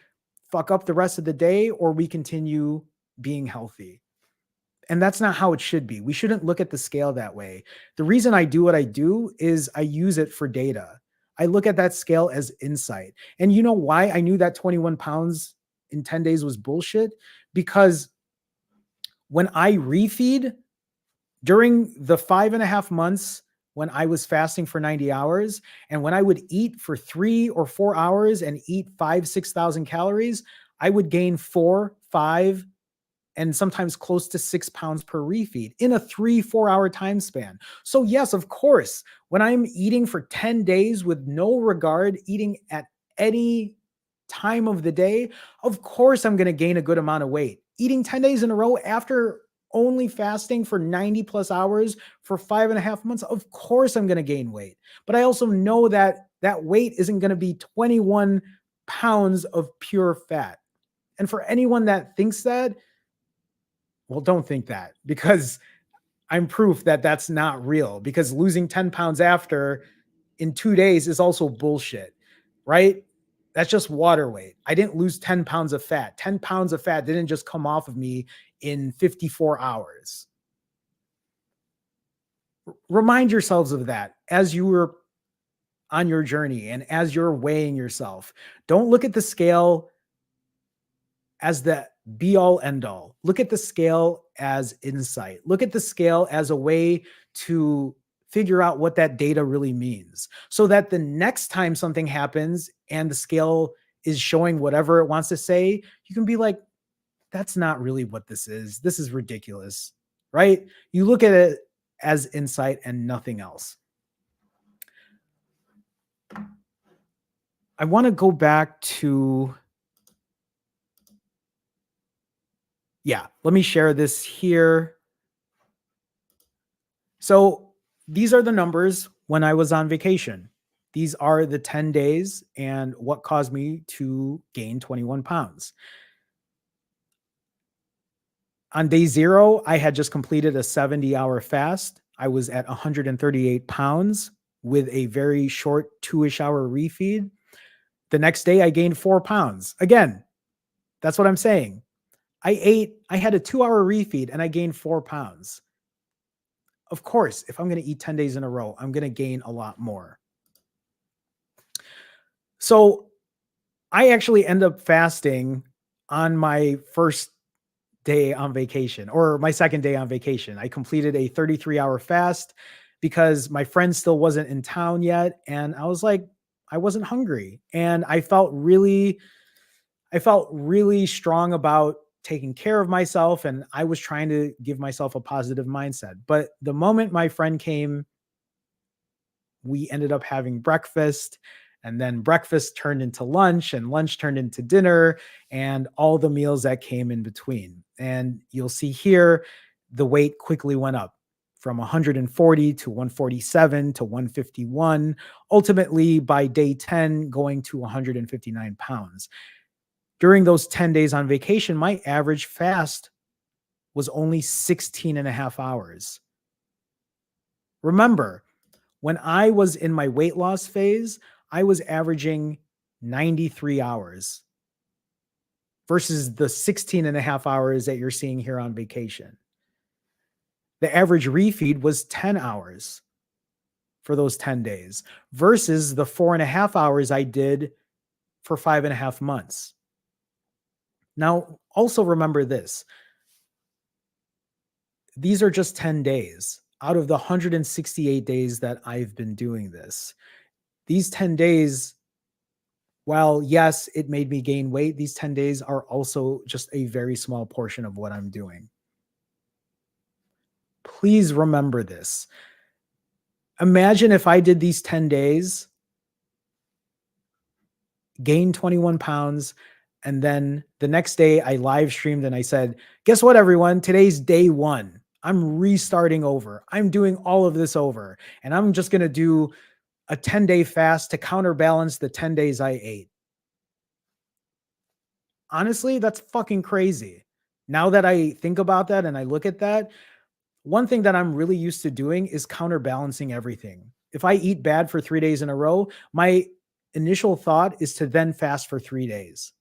fuck up the rest of the day or we continue being healthy. And that's not how it should be. We shouldn't look at the scale that way. The reason I do what I do is I use it for data. I look at that scale as insight. And you know why I knew that 21 pounds in 10 days was bullshit? Because when I refeed during the 5.5 months when I was fasting for 90 hours, and when I would eat for 3 or 4 hours and eat 6,000 calories, I would gain 4, 5, and sometimes close to 6 pounds per refeed in a 3-4 hour time span. So, yes, of course, when I'm eating for 10 days with no regard, eating at any time of the day, of course, I'm going to gain a good amount of weight. Eating 10 days in a row after only fasting for 90 plus hours for 5.5 months, of course, I'm going to gain weight. But I also know that that weight isn't going to be 21 pounds of pure fat. And for anyone that thinks that, well, don't think that, because I'm proof that that's not real, because losing 10 pounds after in 2 days is also bullshit, right? That's just water weight. I didn't lose 10 pounds of fat. 10 pounds of fat didn't just come off of me in 54 hours. Remind yourselves of that as you were on your journey and as you're weighing yourself. Don't look at the scale as the be all end all. Look at the scale as insight. Look at the scale as a way to figure out what that data really means, so that the next time something happens and the scale is showing whatever it wants to say, you can be like, that's not really what this is. This is ridiculous, right? You look at it as insight and nothing else. I want to go back to, let me share this here. So these are the numbers when I was on vacation. These are the 10 days and what caused me to gain 21 pounds. On day 0, I had just completed a 70-hour fast. I was at 138 pounds with a very short 2-ish hour refeed. The next day, I gained 4 pounds. Again, that's what I'm saying. I had a 2-hour refeed and I gained 4 pounds. Of course, if I'm going to eat 10 days in a row, I'm going to gain a lot more. So I actually end up fasting on my first day on vacation, or my second day on vacation. I completed a 33-hour fast because my friend still wasn't in town yet. And I was like, I wasn't hungry. And I felt really strong about taking care of myself. And I was trying to give myself a positive mindset. But the moment my friend came, we ended up having breakfast, and then breakfast turned into lunch, and lunch turned into dinner, and all the meals that came in between. And you'll see here, the weight quickly went up from 140 to 147 to 151, ultimately by day 10, going to 159 pounds. During those 10 days on vacation, my average fast was only 16 and a half hours. Remember, when I was in my weight loss phase, I was averaging 93 hours versus the 16 and a half hours that you're seeing here on vacation. The average refeed was 10 hours for those 10 days versus the 4.5 hours I did for 5.5 months. Now, also remember this. These are just 10 days out of the 168 days that I've been doing this. These 10 days, while yes, it made me gain weight, these 10 days are also just a very small portion of what I'm doing. Please remember this. Imagine if I did these 10 days, gained 21 pounds, and then the next day I live streamed and I said, guess what, everyone? Today's day 1. I'm restarting over. I'm doing all of this over. And I'm just going to do a 10-day fast to counterbalance the 10 days I ate. Honestly, that's fucking crazy. Now that I think about that and I look at that, one thing that I'm really used to doing is counterbalancing everything. If I eat bad for 3 days in a row, my initial thought is to then fast for 3 days.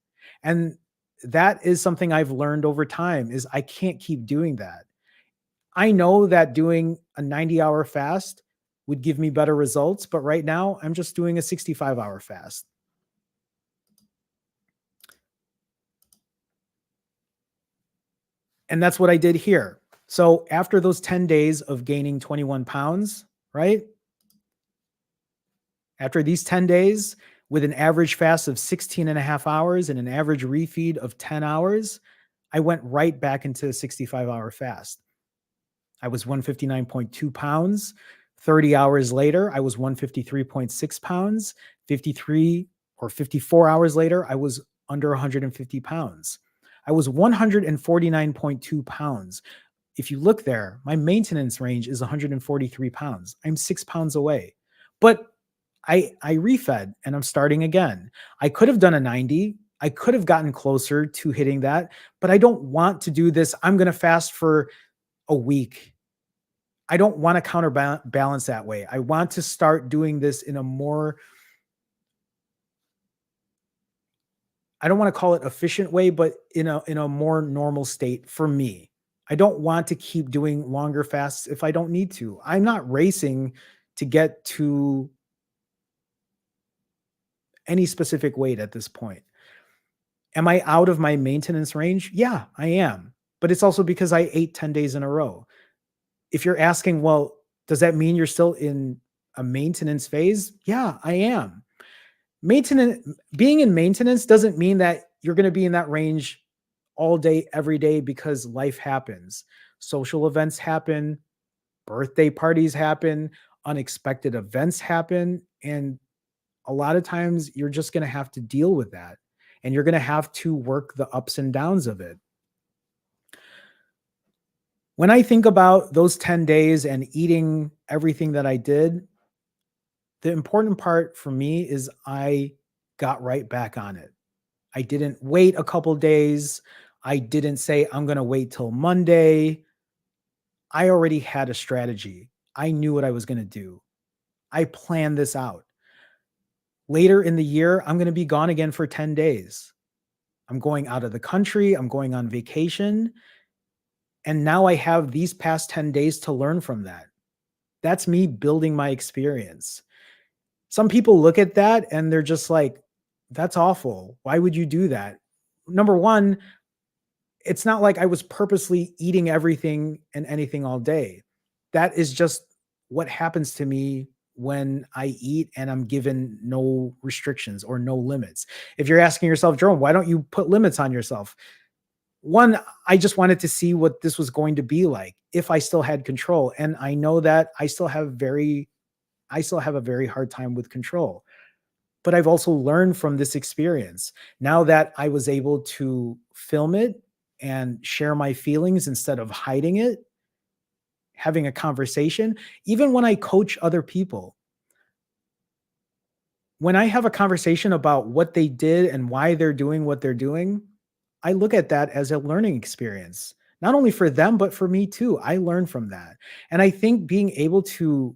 And that is something I've learned over time, is I can't keep doing that. I know that doing a 90-hour fast would give me better results, but right now I'm just doing a 65-hour fast. And that's what I did here. So after those 10 days of gaining 21 pounds, right? After these 10 days, with an average fast of 16 and a half hours and an average refeed of 10 hours, I went right back into a 65-hour fast. I was 159.2 pounds. 30 hours later, I was 153.6 pounds. 53 or 54 hours later, I was under 150 pounds. I was 149.2 pounds. If you look there, my maintenance range is 143 pounds. I'm 6 pounds away. But I refed and I'm starting again. I could have done a 90. I could have gotten closer to hitting that, but I don't want to do this. I'm going to fast for a week. I don't want to counterbalance that way. I want to start doing this in a more, I don't want to call it efficient way, but in a more normal state for me. I don't want to keep doing longer fasts if I don't need to. I'm not racing to get to any specific weight at this point. Am I out of my maintenance range? Yeah, I am. But it's also because I ate 10 days in a row. If you're asking, well, does that mean you're still in a maintenance phase? Yeah, I am. Maintenance, being in maintenance doesn't mean that you're going to be in that range all day, every day, because life happens. Social events happen, birthday parties happen, unexpected events happen. And a lot of times you're just going to have to deal with that. And you're going to have to work the ups and downs of it. When I think about those 10 days and eating everything that I did, the important part for me is I got right back on it. I didn't wait a couple days. I didn't say, I'm going to wait till Monday. I already had a strategy. I knew what I was going to do. I planned this out. Later in the year, I'm going to be gone again for 10 days. I'm going out of the country. I'm going on vacation. And now I have these past 10 days to learn from that. That's me building my experience. Some people look at that and they're just like, that's awful. Why would you do that? Number one, it's not like I was purposely eating everything and anything all day. That is just what happens to me when I eat and I'm given no restrictions or no limits. If you're asking yourself, Jerome, why don't you put limits on yourself? One, I just wanted to see what this was going to be like if I still had control. And I know that I still have a very hard time with control. But I've also learned from this experience. Now that I was able to film it and share my feelings instead of hiding it, having a conversation, even when I coach other people, when I have a conversation about what they did and why they're doing what they're doing, I look at that as a learning experience, not only for them, but for me too. I learn from that. And I think being able to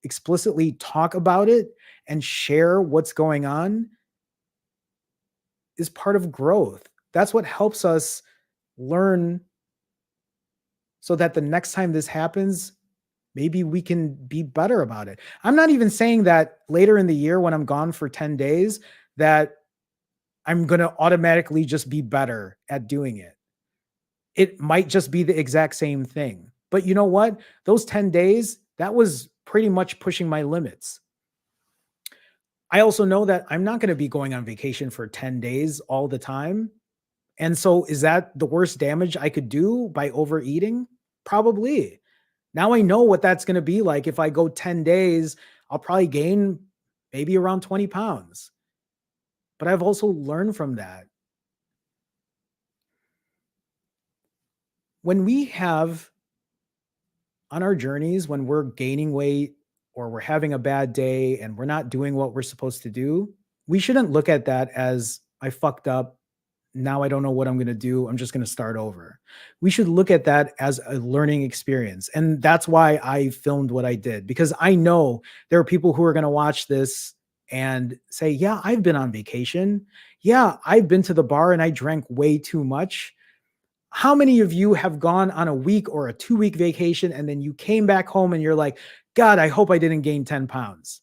explicitly talk about it and share what's going on is part of growth. That's what helps us learn so that the next time this happens, maybe we can be better about it. I'm not even saying that later in the year when I'm gone for 10 days that I'm going to automatically just be better at doing it. It might just be the exact same thing. But you know what? Those 10 days, that was pretty much pushing my limits. I also know that I'm not going to be going on vacation for 10 days all the time. And so is that the worst damage I could do by overeating? Probably. Now I know what that's going to be like. If I go 10 days, I'll probably gain maybe around 20 pounds. But I've also learned from that. When we have on our journeys, when we're gaining weight or we're having a bad day and we're not doing what we're supposed to do, we shouldn't look at that as I fucked up. Now I don't know what I'm going to do. I'm just going to start over. We should look at that as a learning experience. And that's why I filmed what I did, because I know there are people who are going to watch this and say, yeah, I've been on vacation. Yeah, I've been to the bar and I drank way too much. How many of you have gone on a week or a 2-week vacation and then you came back home and you're like, God, I hope I didn't gain 10 pounds.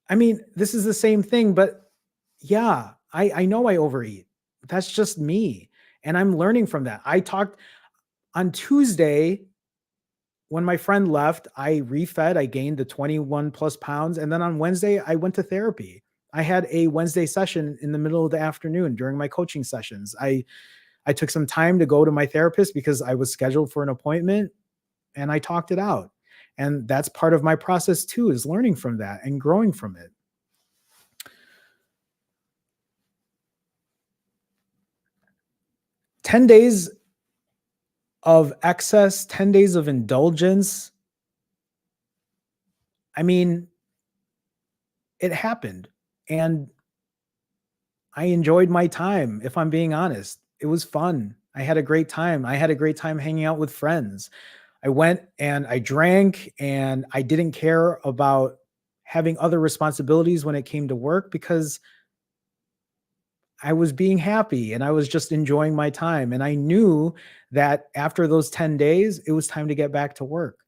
I mean, this is the same thing, but yeah, I know I overeat. That's just me. And I'm learning from that. I talked on Tuesday when my friend left, I refed, I gained the 21 plus pounds. And then on Wednesday, I went to therapy. I had a Wednesday session in the middle of the afternoon during my coaching sessions. I took some time to go to my therapist because I was scheduled for an appointment, and I talked it out. And that's part of my process too, is learning from that and growing from it. 10 days of excess, 10 days of indulgence. I mean, it happened, and I enjoyed my time, if I'm being honest. It was fun. I had a great time. I had a great time hanging out with friends. I went and I drank, and I didn't care about having other responsibilities when it came to work because I was being happy and I was just enjoying my time. And I knew that after those 10 days, it was time to get back to work.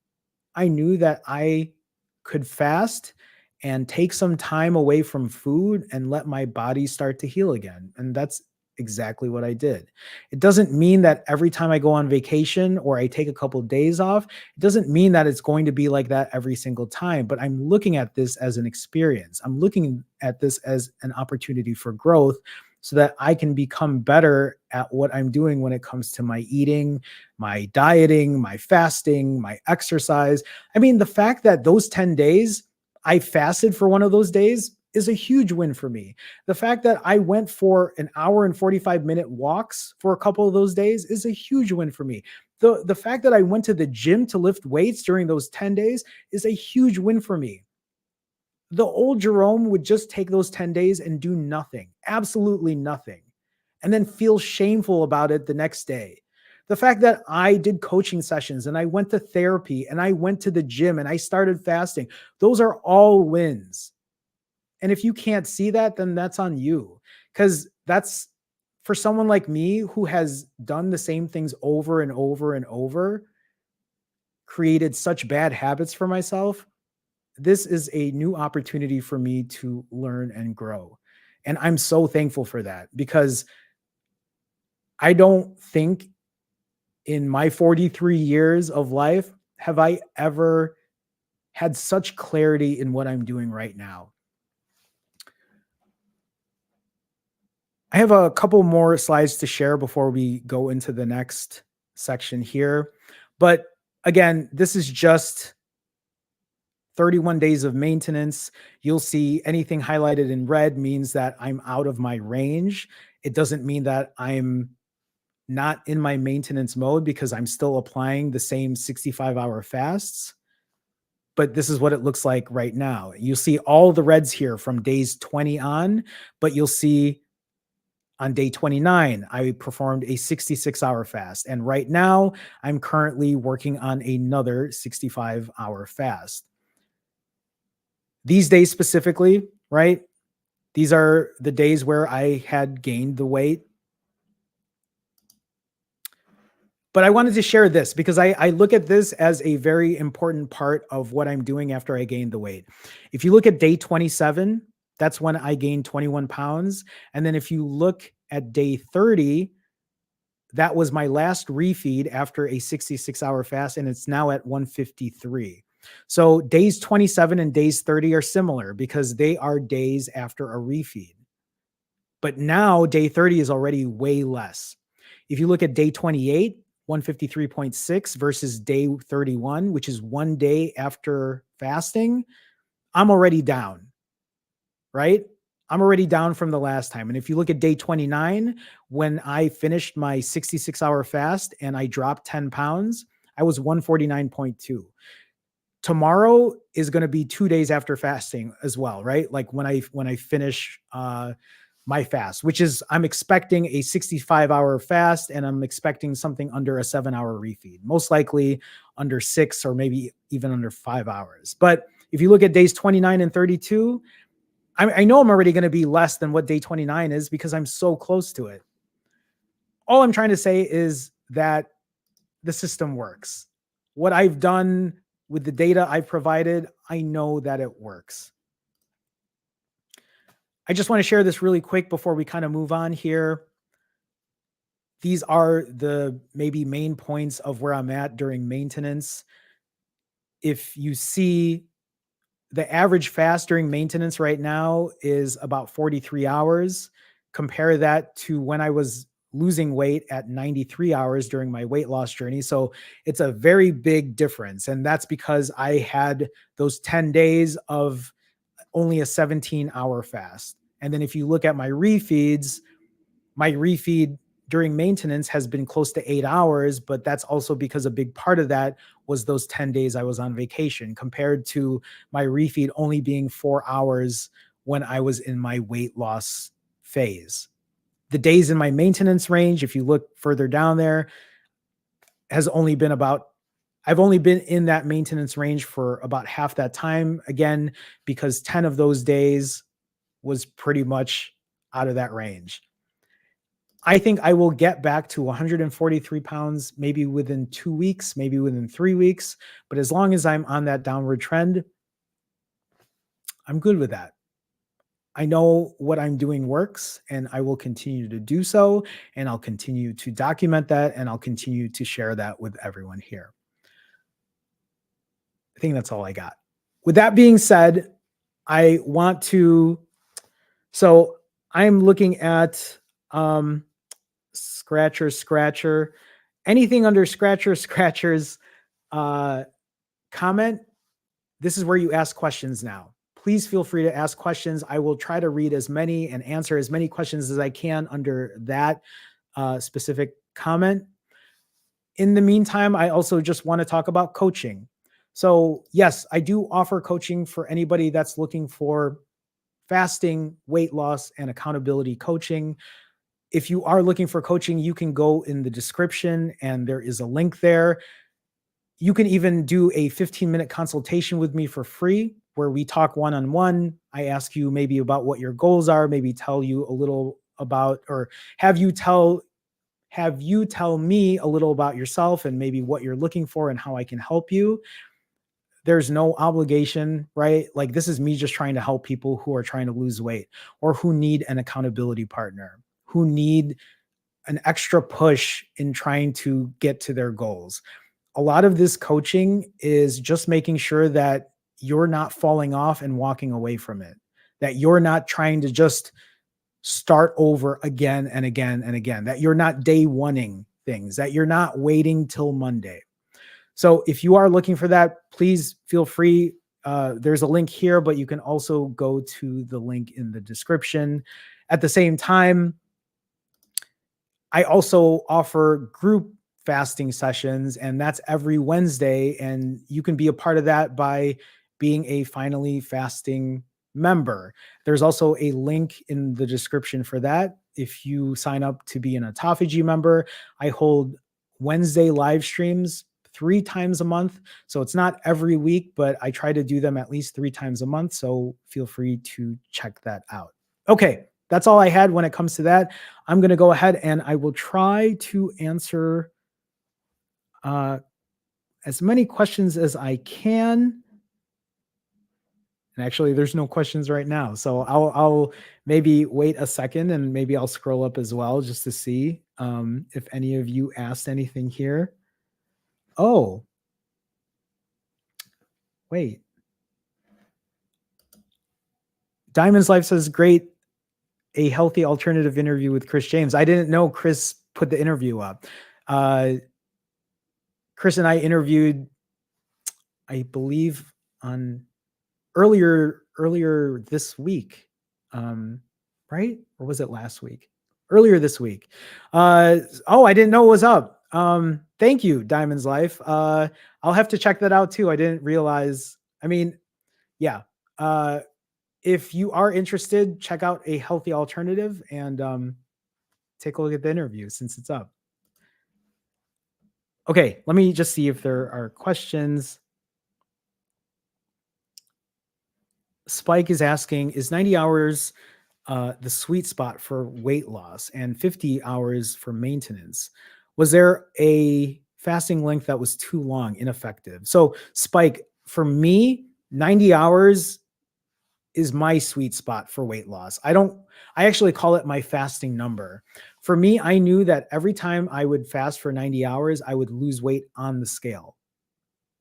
I knew that I could fast and take some time away from food and let my body start to heal again. And that's exactly what I did. It doesn't mean that every time I go on vacation or I take a couple of days off, it doesn't mean that it's going to be like that every single time, but I'm looking at this as an experience. I'm looking at this as an opportunity for growth so that I can become better at what I'm doing when it comes to my eating, my dieting, my fasting, my exercise. I mean, the fact that those 10 days I fasted for one of those days is a huge win for me. The fact that I went for an hour and 45-minute walks for a couple of those days is a huge win for me. The fact that I went to the gym to lift weights during those 10 days is a huge win for me. The old Jerome would just take those 10 days and do nothing, absolutely nothing, and then feel shameful about it the next day. The fact that I did coaching sessions and I went to therapy and I went to the gym and I started fasting, those are all wins. And if you can't see that, then that's on you. Because that's for someone like me who has done the same things over and over and over, created such bad habits for myself. This is a new opportunity for me to learn and grow. And I'm so thankful for that because I don't think in my 43 years of life have I ever had such clarity in what I'm doing right now. I have a couple more slides to share before we go into the next section here. But again, this is just 31 days of maintenance. You'll see anything highlighted in red means that I'm out of my range. It doesn't mean that I'm not in my maintenance mode because I'm still applying the same 65-hour fasts. But this is what it looks like right now. You'll see all the reds here from days 20 on, but you'll see on day 29, I performed a 66-hour fast. And right now, I'm currently working on another 65-hour fast. These days specifically, right? These are the days where I had gained the weight. But I wanted to share this because I look at this as a very important part of what I'm doing after I gained the weight. If you look at day 27, that's when I gained 21 pounds. And then if you look at day 30, that was my last refeed after a 66-hour fast, and it's now at 153. So days 27 and days 30 are similar because they are days after a refeed. But now day 30 is already way less. If you look at day 28, 153.6 versus day 31, which is 1 day after fasting, I'm already down, right? I'm already down from the last time. And if you look at day 29, when I finished my 66-hour fast and I dropped 10 pounds, I was 149.2. Tomorrow is going to be 2 days after fasting as well, right? Like when I finish my fast, which is I'm expecting a 65-hour fast and I'm expecting something under a 7-hour refeed, most likely under 6 or maybe even under 5 hours. But if you look at days 29 and 32, I know I'm already going to be less than what day 29 is because I'm so close to it. All I'm trying to say is that the system works. What I've done with the data I've provided, I know that it works. I just want to share this really quick before we kind of move on here. These are the maybe main points of where I'm at during maintenance. If you see the average fast during maintenance right now is about 43 hours. Compare that to when I was losing weight at 93 hours during my weight loss journey. So it's a very big difference. And that's because I had those 10 days of only a 17-hour fast. And then if you look at my refeed during maintenance has been close to 8 hours, but that's also because a big part of that was those 10 days I was on vacation compared to my refeed only being 4 hours when I was in my weight loss phase. The days in my maintenance range, if you look further down there, has only been about, I've only been in that maintenance range for about half that time. Again, because 10 of those days was pretty much out of that range. I think I will get back to 143 pounds, maybe within 2 weeks, maybe within 3 weeks. But as long as I'm on that downward trend, I'm good with that. I know what I'm doing works, and I will continue to do so. And I'll continue to document that, and I'll continue to share that with everyone here. I think that's all I got. With that being said, I want to, so I'm looking at, Scratcher. Anything under Scratcher's comment, this is where you ask questions now. Please feel free to ask questions. I will try to read as many and answer as many questions as I can under that specific comment. In the meantime, I also just want to talk about coaching. So yes, I do offer coaching for anybody that's looking for fasting, weight loss, and accountability coaching. If you are looking for coaching, you can go in the description and there is a link there. You can even do a 15-minute consultation with me for free where we talk one-on-one. I ask you maybe about what your goals are, maybe tell you a little about, or have you tell me a little about yourself and maybe what you're looking for and how I can help you. There's no obligation, right? Like, this is me just trying to help people who are trying to lose weight or who need an accountability partner, who need an extra push in trying to get to their goals. A lot of this coaching is just making sure that you're not falling off and walking away from it, that you're not trying to just start over again and again and again, that you're not day oneing things, that you're not waiting till Monday. So if you are looking for that, please feel free. There's a link here, but you can also go to the link in the description. At the same time, I also offer group fasting sessions, and that's every Wednesday. And you can be a part of that by being a Finally Fasting member. There's also a link in the description for that. If you sign up to be an autophagy member, I hold Wednesday live streams 3 times a month. So it's not every week, but I try to do them at least 3 times a month. So feel free to check that out. Okay, that's all I had when it comes to that. I'm going to go ahead and I will try to answer as many questions as I can. And actually, there's no questions right now. So I'll maybe wait a second and maybe I'll scroll up as well just to see if any of you asked anything here. Oh, wait. Diamond's Life says, great, a healthy alternative interview with Chris James. I didn't know Chris put the interview up. Chris and I interviewed, I believe, on earlier this week, right? Or was it last week? Earlier this week. Oh, I didn't know it was up. Thank you, Diamond's Life. I'll have to check that out too. I didn't realize. I mean, yeah. If you are interested, check out A Healthy Alternative and take a look at the interview since it's up. Okay, let me just see if there are questions. Spike is asking, is 90 hours the sweet spot for weight loss and 50 hours for maintenance? Was there a fasting length that was too long, ineffective? So Spike, for me, 90 hours is my sweet spot for weight loss. I actually call it my fasting number. For me, I knew that every time I would fast for 90 hours, I would lose weight on the scale.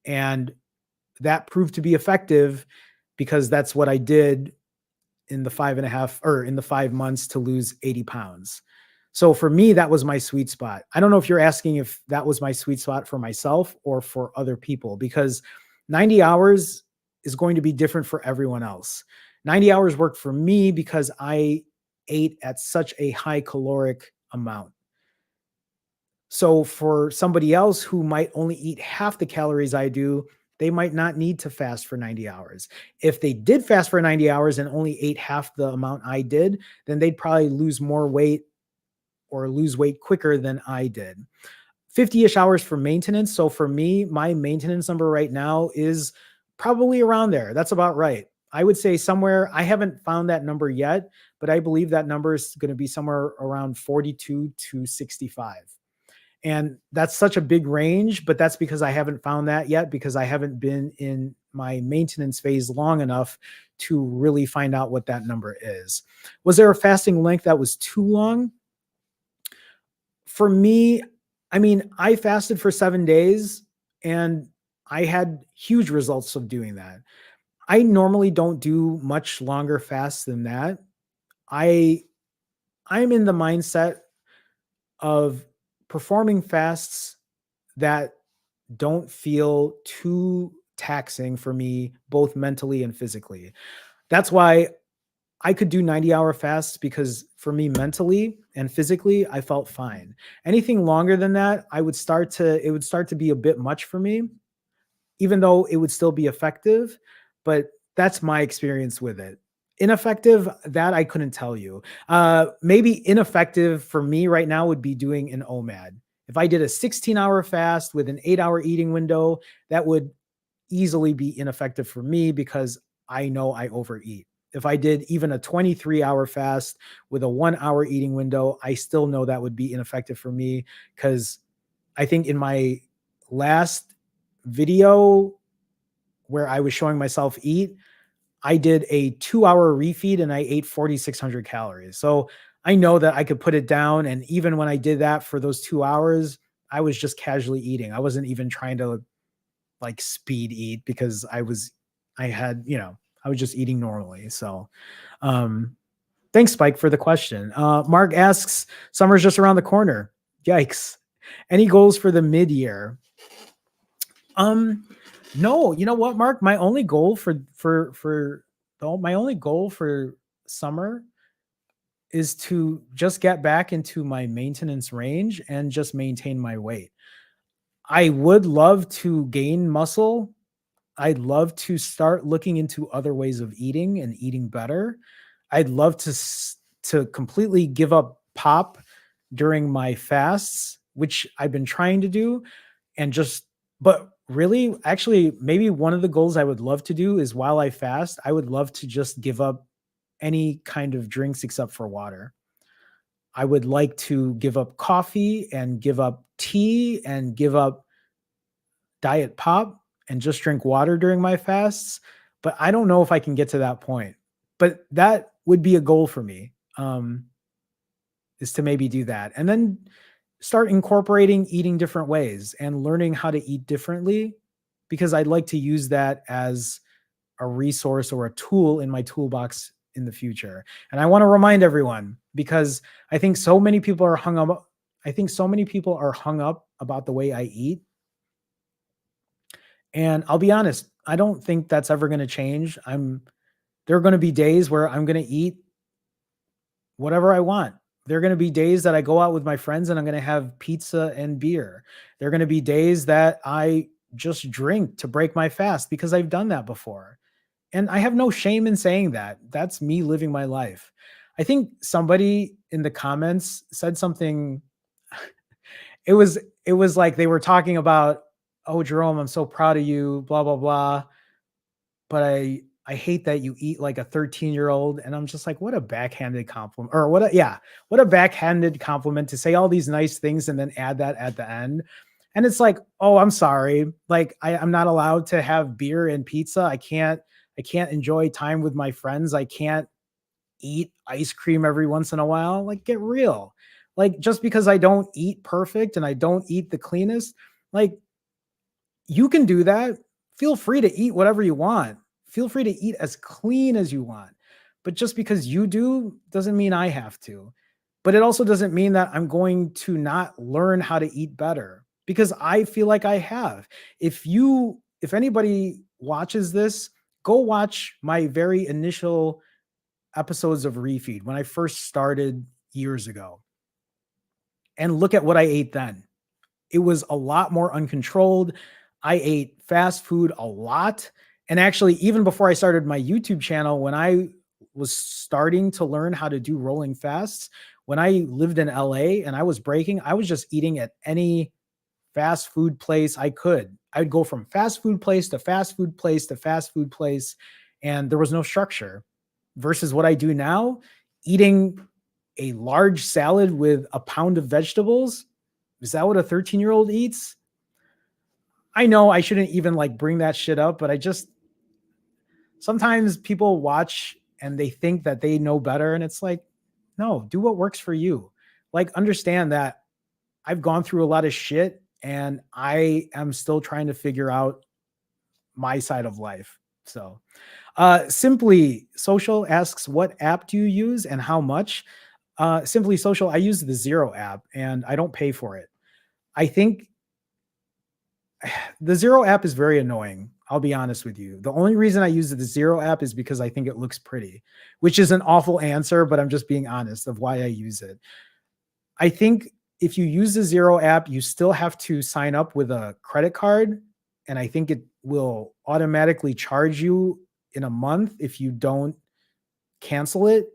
And that proved to be effective because that's what I did in the 5 months to lose 80 pounds. So for me, that was my sweet spot. I don't know if you're asking if that was my sweet spot for myself or for other people, because 90 hours is going to be different for everyone else. 90 hours worked for me because I ate at such a high caloric amount. So for somebody else who might only eat half the calories I do, they might not need to fast for 90 hours. If they did fast for 90 hours and only ate half the amount I did, then they'd probably lose more weight or lose weight quicker than I did. 50-ish hours for maintenance. So for me, my maintenance number right now is probably around there. That's about right. I would say somewhere, I haven't found that number yet, but I believe that number is going to be somewhere around 42 to 65. And that's such a big range, but that's because I haven't found that yet, because I haven't been in my maintenance phase long enough to really find out what that number is. Was there a fasting length that was too long? For me, I mean, I fasted for 7 days and I had huge results of doing that. I normally don't do much longer fasts than that. I'm in the mindset of performing fasts that don't feel too taxing for me, both mentally and physically. That's why I could do 90-hour fasts, because for me, mentally and physically, I felt fine. Anything longer than that, it would start to be a bit much for me, even though it would still be effective. But that's my experience with it. Ineffective, that I couldn't tell you. Maybe ineffective for me right now would be doing an OMAD. If I did a 16-hour fast with an 8-hour eating window, that would easily be ineffective for me because I know I overeat. If I did even a 23-hour fast with a 1-hour eating window, I still know that would be ineffective for me, because I think in my last video where I was showing myself eat, I did a 2-hour refeed and I ate 4,600 calories. So I know that I could put it down. And even when I did that for those 2 hours, I was just casually eating. I wasn't even trying to like speed eat, because I was just eating normally. So, thanks, Spike, for the question. Mark asks, summer's just around the corner. Yikes. Any goals for the mid-year? No, you know what, Mark? My only goal for summer is to just get back into my maintenance range and just maintain my weight. I would love to gain muscle. I'd love to start looking into other ways of eating and eating better. I'd love to completely give up pop during my fasts, which I've been trying to do, but really, actually, maybe one of the goals I would love to do is, while I fast, I would love to just give up any kind of drinks except for water. I would like to give up coffee and give up tea and give up diet pop and just drink water during my fasts. But I don't know if I can get to that point. But that would be a goal for me, is to maybe do that. And then start incorporating eating different ways and learning how to eat differently, because I'd like to use that as a resource or a tool in my toolbox in the future. And I want to remind everyone, because I think so many people are hung up. I think so many people are hung up about the way I eat. And I'll be honest, I don't think that's ever going to change. There are going to be days where I'm going to eat whatever I want. There are going to be days that I go out with my friends and I'm going to have pizza and beer. There are going to be days that I just drink to break my fast, because I've done that before. And I have no shame in saying that. That's me living my life. I think somebody in the comments said something. It was like they were talking about, oh, Jerome, I'm so proud of you, blah, blah, blah. But I hate that you eat like a 13-year-old. And I'm just like, what a backhanded compliment, or what a backhanded compliment to say all these nice things and then add that at the end. And it's like, oh, I'm sorry. Like I'm not allowed to have beer and pizza. I can't enjoy time with my friends. I can't eat ice cream every once in a while. Like, get real. Like, just because I don't eat perfect and I don't eat the cleanest, like, you can do that. Feel free to eat whatever you want. Feel free to eat as clean as you want. But just because you do doesn't mean I have to. But it also doesn't mean that I'm going to not learn how to eat better because I feel like I have. If anybody watches this, go watch my very initial episodes of Refeed when I first started years ago and look at what I ate then. It was a lot more uncontrolled. I ate fast food a lot. And actually, even before I started my YouTube channel, when I was starting to learn how to do rolling fasts, when I lived in LA and I was breaking, I was just eating at any fast food place I could. I'd go from fast food place to fast food place to fast food place, and there was no structure. Versus what I do now, eating a large salad with a pound of vegetables. Is that what a 13-year-old eats? I know I shouldn't even like bring that shit up, but sometimes people watch and they think that they know better. And it's like, no, do what works for you. Like, understand that I've gone through a lot of shit and I am still trying to figure out my side of life. So, Simply Social asks, what app do you use and how much? Simply Social, I use the Zero app and I don't pay for it. I think the Zero app is very annoying. I'll be honest with you. The only reason I use the Zero app is because I think it looks pretty, which is an awful answer, but I'm just being honest of why I use it. I think if you use the Zero app, you still have to sign up with a credit card. And I think it will automatically charge you in a month if you don't cancel it.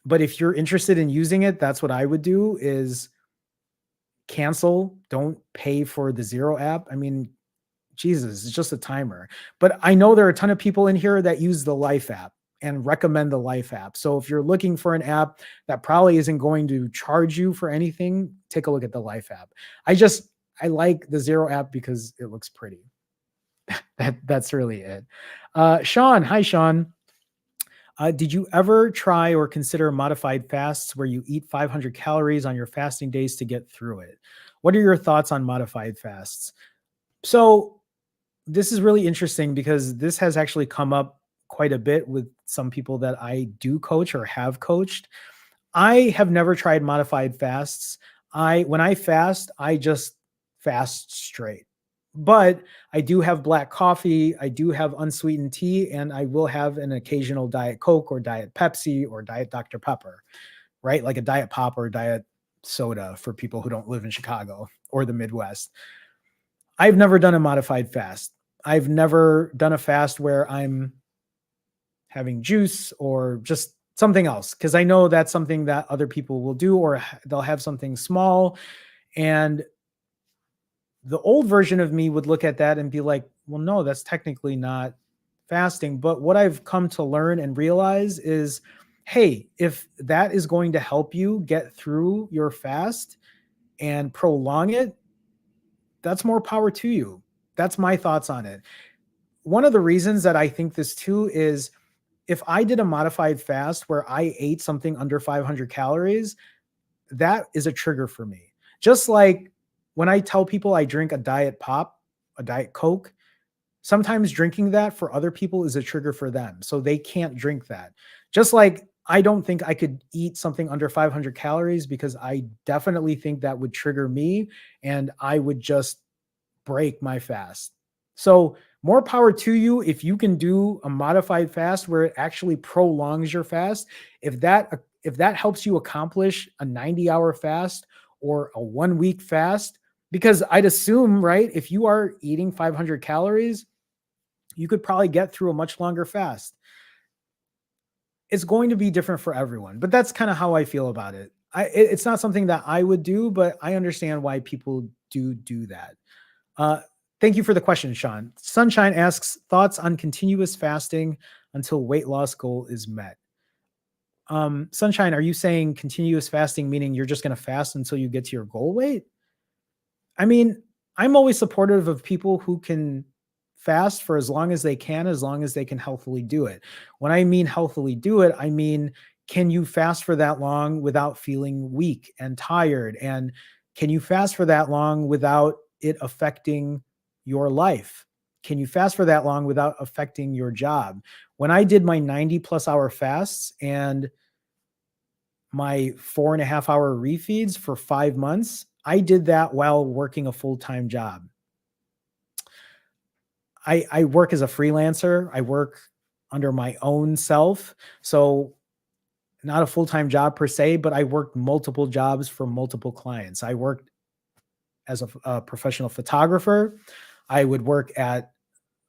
But if you're interested in using it, that's what I would do is cancel. Don't pay for the Zero app. I mean, Jesus, it's just a timer. But I know there are a ton of people in here that use the Life app and recommend the Life app. So if you're looking for an app that probably isn't going to charge you for anything, take a look at the Life app. I like the Zero app because it looks pretty. That's really it. Sean, hi, Sean. Did you ever try or consider modified fasts where you eat 500 calories on your fasting days to get through it? What are your thoughts on modified fasts? So this is really interesting because this has actually come up quite a bit with some people that I do coach or have coached. I have never tried modified fasts. When I fast, I just fast straight. But I do have black coffee, I do have unsweetened tea, and I will have an occasional Diet Coke or Diet Pepsi or Diet Dr. Pepper, right? Like a Diet Pop or Diet Soda for people who don't live in Chicago or the Midwest. I've never done a modified fast. I've never done a fast where I'm having juice or just something else, because I know that's something that other people will do, or they'll have something small. And the old version of me would look at that and be like, well, no, that's technically not fasting. But what I've come to learn and realize is, hey, if that is going to help you get through your fast and prolong it, that's more power to you. That's my thoughts on it. One of the reasons that I think this too is if I did a modified fast where I ate something under 500 calories, that is a trigger for me. Just like when I tell people I drink a Diet Pop, a Diet Coke, sometimes drinking that for other people is a trigger for them. So they can't drink that. Just like I don't think I could eat something under 500 calories because I definitely think that would trigger me and I would just break my fast. So more power to you if you can do a modified fast where it actually prolongs your fast. If that helps you accomplish a 90-hour fast or a 1-week fast, because I'd assume, right, if you are eating 500 calories, you could probably get through a much longer fast. It's going to be different for everyone, but that's kind of how I feel about it. It's not something that I would do, but I understand why people do that. Thank you for the question, Sean. Sunshine asks, thoughts on continuous fasting until weight loss goal is met. Sunshine, are you saying continuous fasting, meaning you're just going to fast until you get to your goal weight? I mean, I'm always supportive of people who can fast for as long as they can healthily do it. When I mean healthily do it, I mean, can you fast for that long without feeling weak and tired? And can you fast for that long without it affecting your life? can you fast for that long without affecting your job? When I did my 90+ hour fasts and my 4.5 hour refeeds for 5 months, I did that while working a full-time job. I work as a freelancer. I work under my own self. So not a full-time job per se, but I worked multiple jobs for multiple clients. I worked as a professional photographer. I would work at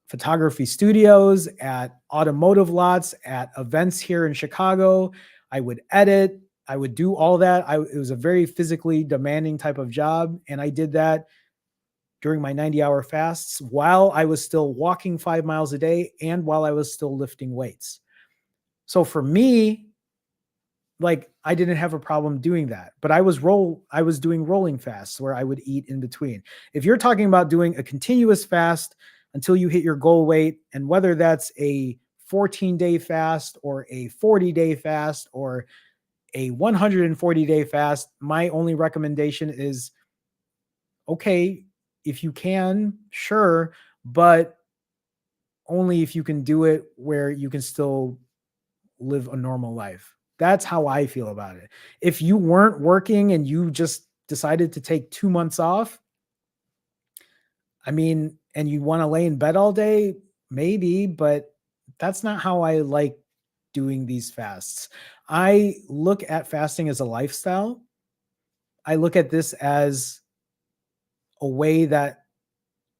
photography studios, at automotive lots, at events here in Chicago. I would edit. I would do all that. It was a very physically demanding type of job. And I did that during my 90-hour fasts while I was still walking 5 miles a day and while I was still lifting weights. So for me, like, I didn't have a problem doing that, but I was doing rolling fasts where I would eat in between. If you're talking about doing a continuous fast until you hit your goal weight, and whether that's a 14-day fast or a 40-day fast or a 140-day fast, my only recommendation is, okay, if you can, sure, but only if you can do it where you can still live a normal life. That's how I feel about it. If you weren't working and you just decided to take 2 months off, I mean, and you want to lay in bed all day, maybe, but that's not how I like doing these fasts. I look at fasting as a lifestyle. I look at this as a way that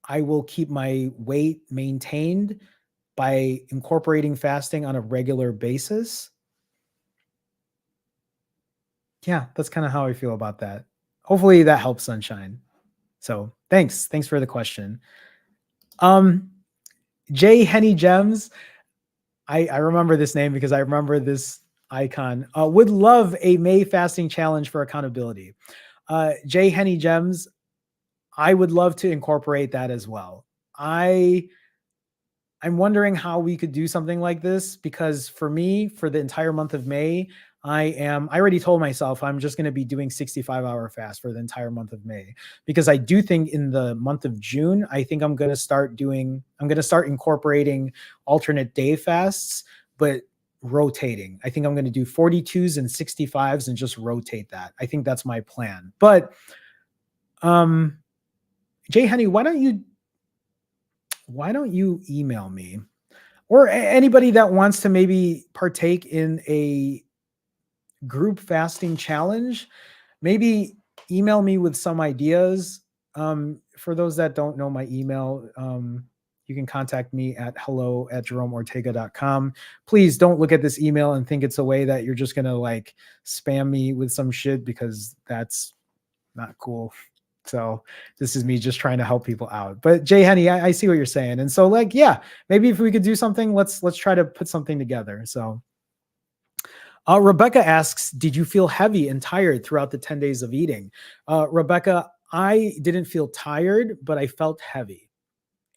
I will keep my weight maintained by incorporating fasting on a regular basis. Yeah, that's kind of how I feel about that. Hopefully that helps, Sunshine. So thanks for the question. J Henny Gems, I remember this name because I remember this icon. Would love a May fasting challenge for accountability. J Henny Gems, I would love to incorporate that as well. I'm wondering how we could do something like this, because for me, for the entire month of May, I already told myself I'm just going to be doing 65-hour fast for the entire month of May, because I do think in the month of June, I think I'm going to start incorporating alternate day fasts, but rotating. I think I'm going to do 42s and 65s and just rotate that. I think that's my plan. But Jay Henny, why don't you email me, or anybody that wants to maybe partake in a group fasting challenge, maybe email me with some ideas. For those that don't know my email, you can contact me at hello@jeromeortega.com. Please don't look at this email and think it's a way that you're just going to like spam me with some shit, because that's not cool. So this is me just trying to help people out. But Jay Henny, I see what you're saying. And so, like, yeah, maybe if we could do something, let's try to put something together. So Rebecca asks, did you feel heavy and tired throughout the 10 days of eating? Rebecca, I didn't feel tired, but I felt heavy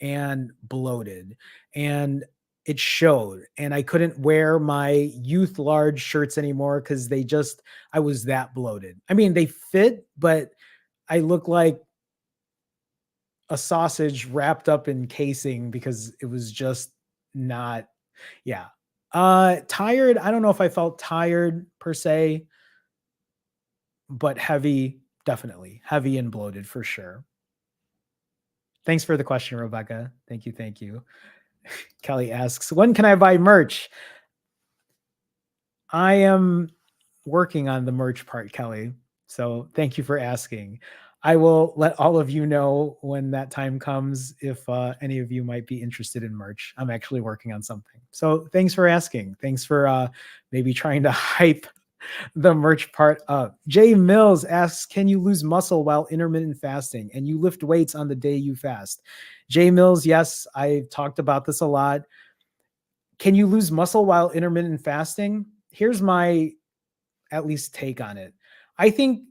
and bloated, and it showed. And I couldn't wear my youth large shirts anymore because I was that bloated. I mean, they fit, but I look like a sausage wrapped up in casing because it was just not, yeah. Tired, I don't know if I felt tired per se, but heavy, definitely. Heavy and bloated for sure. Thanks for the question, Rebecca. Thank you. Kelly asks, when can I buy merch? I am working on the merch part, Kelly. So thank you for asking. I will let all of you know when that time comes if any of you might be interested in merch. I'm actually working on something. So thanks for asking. Thanks for maybe trying to hype the merch part up. Jay Mills asks, can you lose muscle while intermittent fasting and you lift weights on the day you fast? Jay Mills, yes, I've talked about this a lot. Can you lose muscle while intermittent fasting? Here's my at least take on it. I think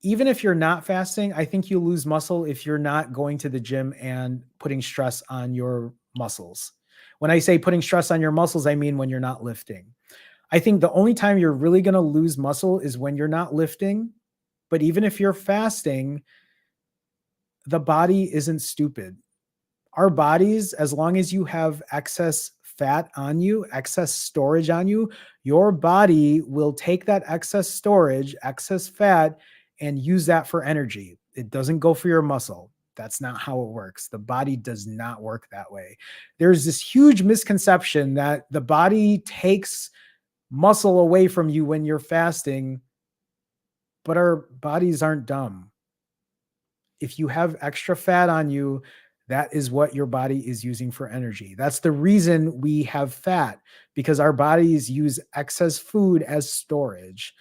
even if you're not fasting, I think you lose muscle if you're not going to the gym and putting stress on your muscles. When I say putting stress on your muscles, I mean when you're not lifting. I think the only time you're really going to lose muscle is when you're not lifting. But even if you're fasting, the body isn't stupid. Our bodies, as long as you have excess fat on you, excess storage on you, your body will take that excess storage, excess fat, and use that for energy. It doesn't go for your muscle. That's not how it works. The body does not work that way. There's this huge misconception that the body takes muscle away from you when you're fasting, but our bodies aren't dumb. If you have extra fat on you, that is what your body is using for energy. That's the reason we have fat, because our bodies use excess food as storage.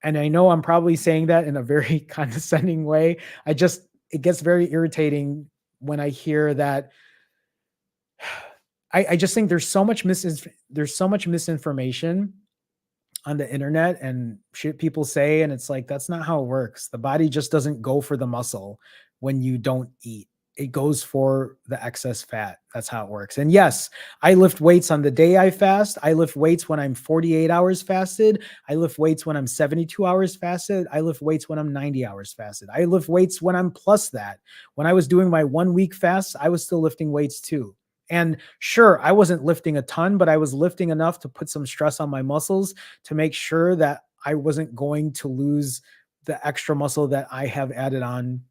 And I know I'm probably saying that in a very condescending way. It gets very irritating when I hear that. I just think there's so much misinformation on the internet and shit people say. And it's like, that's not how it works. The body just doesn't go for the muscle when you don't eat. It goes for the excess fat. That's how it works. And yes, I lift weights on the day I fast. I lift weights when I'm 48 hours fasted. I lift weights when I'm 72 hours fasted. I lift weights when I'm 90 hours fasted. I lift weights when I'm plus that. When I was doing my 1 week fast, I was still lifting weights too. And sure, I wasn't lifting a ton, but I was lifting enough to put some stress on my muscles to make sure that I wasn't going to lose the extra muscle that I have added on,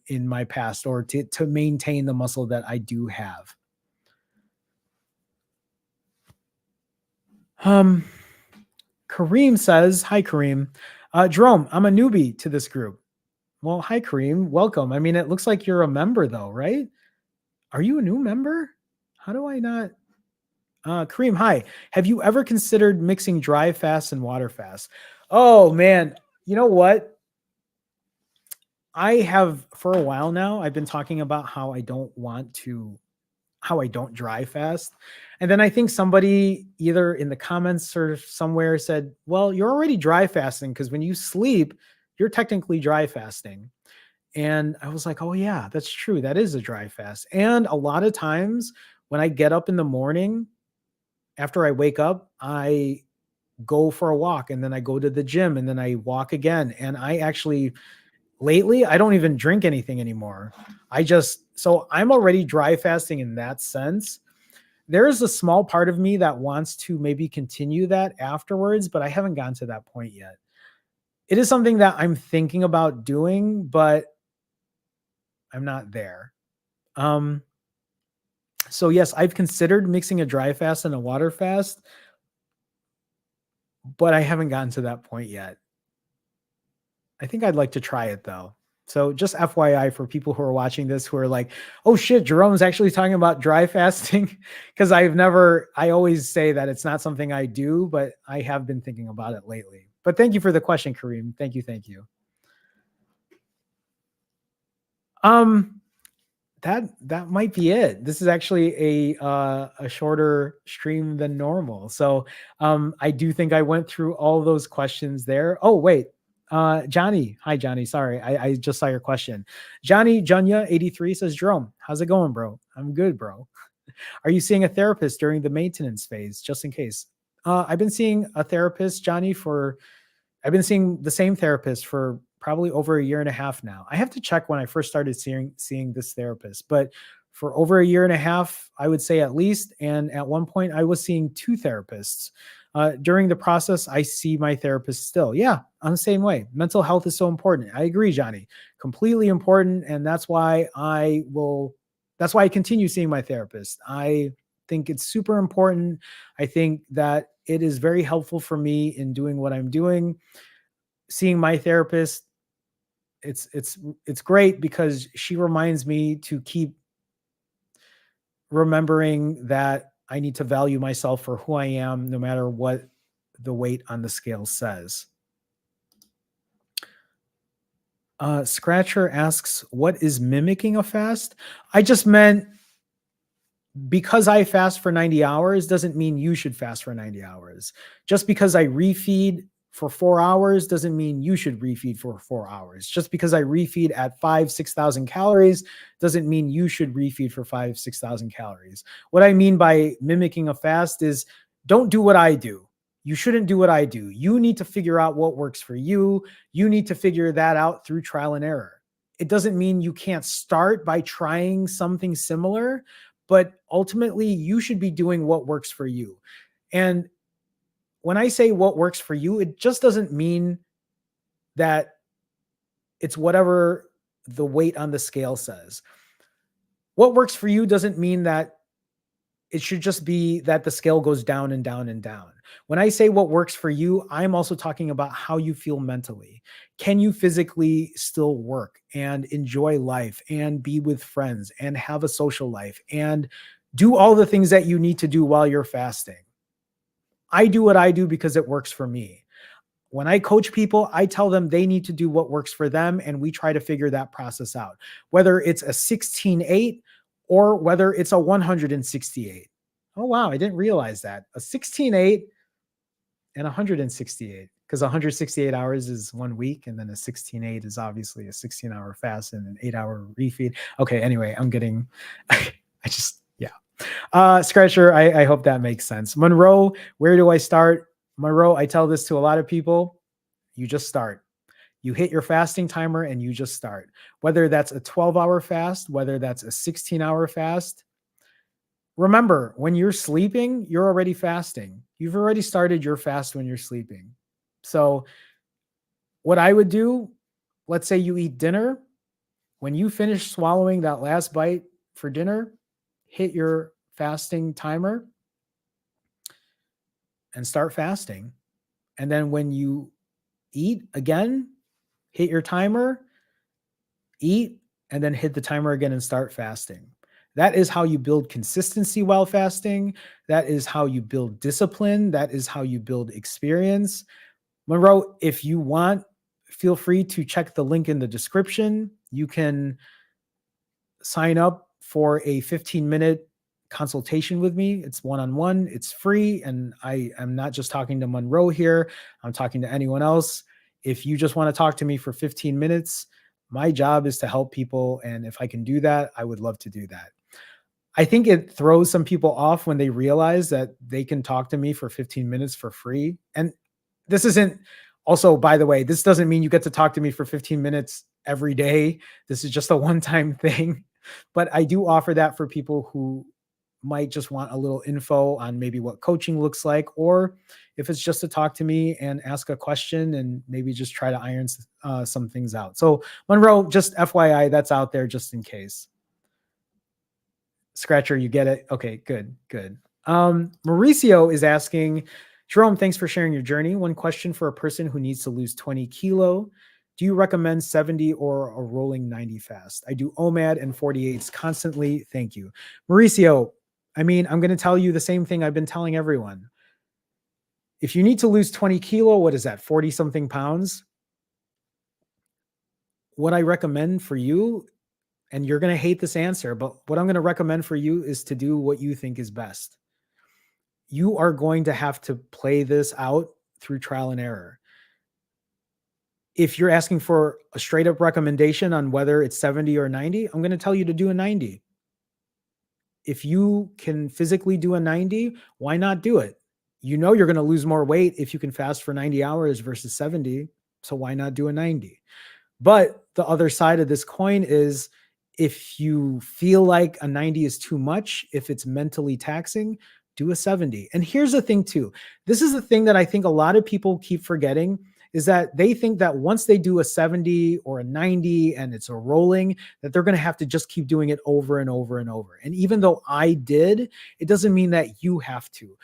in my past, or to maintain the muscle that I do have. Kareem says, hi, Kareem. Jerome, I'm a newbie to this group. Well, hi, Kareem. Welcome. I mean, it looks like you're a member though, right? Are you a new member? How do I not? Kareem, hi. Have you ever considered mixing dry fast and water fast? Oh man, you know what? I have for a while now. I've been talking about how I don't dry fast. And then I think somebody either in the comments or somewhere said, well, you're already dry fasting because when you sleep, you're technically dry fasting. And I was like, oh yeah, that's true. That is a dry fast. And a lot of times when I get up in the morning, after I wake up, I go for a walk and then I go to the gym and then I walk again. And lately, I don't even drink anything anymore. So I'm already dry fasting in that sense. There is a small part of me that wants to maybe continue that afterwards, but I haven't gotten to that point yet. It is something that I'm thinking about doing, but I'm not there. So yes, I've considered mixing a dry fast and a water fast, but I haven't gotten to that point yet. I think I'd like to try it though. So just FYI for people who are watching this who are like, oh shit, Jerome's actually talking about dry fasting. Because I always say that it's not something I do, but I have been thinking about it lately. But thank you for the question, Kareem. Thank you. That might be it. This is actually a shorter stream than normal. So I do think I went through all those questions there. Oh, wait. Johnny. Hi, Johnny. Sorry. I just saw your question. Johnny Junya 83 says, Jerome, how's it going, bro? I'm good, bro. Are you seeing a therapist during the maintenance phase, just in case? I've been seeing a therapist, Johnny, I've been seeing the same therapist for probably over a year and a half now. I have to check when I first started seeing this therapist, but for over a year and a half, I would say at least. And at one point, I was seeing 2 therapists. During the process, I see my therapist still. Yeah, I'm the same way. Mental health is so important. I agree, Johnny. Completely important. And that's why I continue seeing my therapist. I think it's super important. I think that it is very helpful for me in doing what I'm doing. Seeing my therapist, it's great because she reminds me to keep remembering that I need to value myself for who I am, no matter what the weight on the scale says. Scratcher asks, what is mimicking a fast? I just meant because I fast for 90 hours doesn't mean you should fast for 90 hours. Just because I refeed for 4 hours doesn't mean you should refeed for 4 hours. Just because I refeed at 6,000 calories doesn't mean you should refeed for 6,000 calories. What I mean by mimicking a fast is don't do what I do. You shouldn't do what I do. You need to figure out what works for you. You need to figure that out through trial and error. it doesn't mean you can't start by trying something similar, but ultimately you should be doing what works for you. And when I say what works for you, it just doesn't mean that it's whatever the weight on the scale says. What works for you doesn't mean that it should just be that the scale goes down and down and down. When I say what works for you, I'm also talking about how you feel mentally. Can you physically still work and enjoy life and be with friends and have a social life and do all the things that you need to do while you're fasting? I do what I do because it works for me. When I coach people, I tell them they need to do what works for them, and we try to figure that process out, whether it's a 16:8 or whether it's a 168. Oh, wow. I didn't realize that. A 16:8 and 168, because 168 hours is 1 week, and then a 16:8 is obviously a 16-hour fast and an 8-hour refeed. Okay, anyway, I'm getting, Scratcher, I hope that makes sense. Monroe, where do I start? Monroe, I tell this to a lot of people. You just start. You hit your fasting timer and you just start. Whether that's a 12-hour fast, whether that's a 16-hour fast. Remember, when you're sleeping, you're already fasting. You've already started your fast when you're sleeping. So what I would do, let's say you eat dinner. When you finish swallowing that last bite for dinner, hit your fasting timer and start fasting. And then when you eat again, hit your timer, eat, and then hit the timer again and start fasting. That is how you build consistency while fasting. That is how you build discipline. That is how you build experience. Monroe, if you want, feel free to check the link in the description. You can sign up for a 15-minute consultation with me. It's one-on-one, it's free. And I am not just talking to Monroe here. I'm talking to anyone else. If you just want to talk to me for 15 minutes, my job is to help people. And if I can do that, I would love to do that. I think it throws some people off when they realize that they can talk to me for 15 minutes for free. And this isn't also, by the way, this doesn't mean you get to talk to me for 15 minutes every day. This is just a one-time thing. But I do offer that for people who might just want a little info on maybe what coaching looks like, or if it's just to talk to me and ask a question and maybe just try to iron some things out. So Monroe, just FYI, that's out there just in case. Scratcher, you get it? Okay, good. Mauricio is asking, Jerome, thanks for sharing your journey. One question for a person who needs to lose 20 kilo. Do you recommend 70 or a rolling 90 fast? I do OMAD and 48s constantly. Thank you. Mauricio, I'm going to tell you the same thing I've been telling everyone. If you need to lose 20 kilo, what is that, 40 something pounds? What I recommend for you, and you're going to hate this answer, but what I'm going to recommend for you is to do what you think is best. You are going to have to play this out through trial and error. If you're asking for a straight up recommendation on whether it's 70 or 90, I'm going to tell you to do a 90. If you can physically do a 90, why not do it? You know you're going to lose more weight if you can fast for 90 hours versus 70. So why not do a 90? But the other side of this coin is, if you feel like a 90 is too much, if it's mentally taxing, do a 70. And here's the thing too. This is the thing that I think a lot of people keep forgetting, is that they think that once they do a 70 or a 90 and it's a rolling, that they're going to have to just keep doing it over and over and over. And even though I did, it doesn't mean that you have to.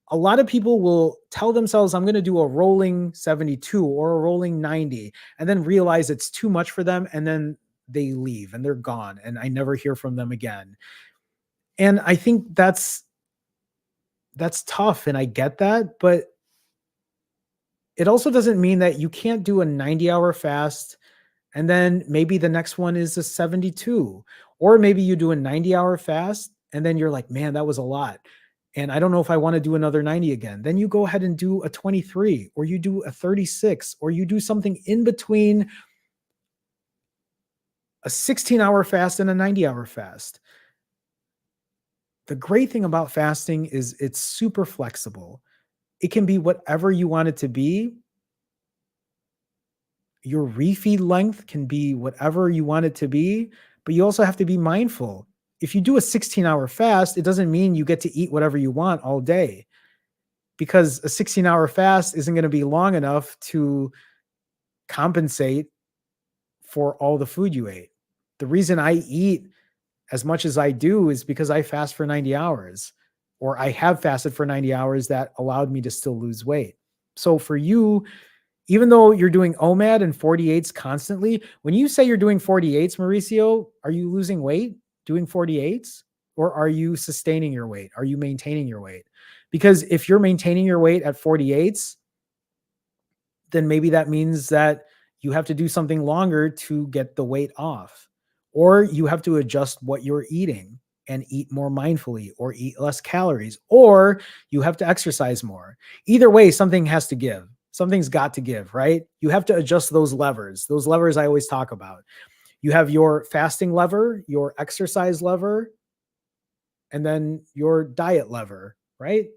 A lot of people will tell themselves, I'm going to do a rolling 72 or a rolling 90, and then realize it's too much for them. And then they leave and they're gone and I never hear from them again. And I think that's tough. And I get that, but it also doesn't mean that you can't do a 90-hour fast and then maybe the next one is a 72, or maybe you do a 90-hour fast and then you're like, man, that was a lot. And I don't know if I want to do another 90 again. Then you go ahead and do a 23, or you do a 36, or you do something in between a 16-hour fast and a 90-hour fast. The great thing about fasting is it's super flexible. It can be whatever you want it to be. Your refeed length can be whatever you want it to be, but you also have to be mindful. If you do a 16-hour fast, it doesn't mean you get to eat whatever you want all day, because a 16-hour fast isn't going to be long enough to compensate for all the food you ate. The reason I eat as much as I do is because I fast for 90 hours, or I have fasted for 90 hours that allowed me to still lose weight. So for you, even though you're doing OMAD and 48s constantly, when you say you're doing 48s, Mauricio, are you losing weight doing 48s, or are you sustaining your weight? Are you maintaining your weight? Because if you're maintaining your weight at 48s, then maybe that means that you have to do something longer to get the weight off, or you have to adjust what you're eating and eat more mindfully, or eat less calories, or you have to exercise more. Either way, something has to give. Something's got to give, right? You have to adjust those levers. Those levers I always talk about. You have your fasting lever, your exercise lever, and then your diet lever, right?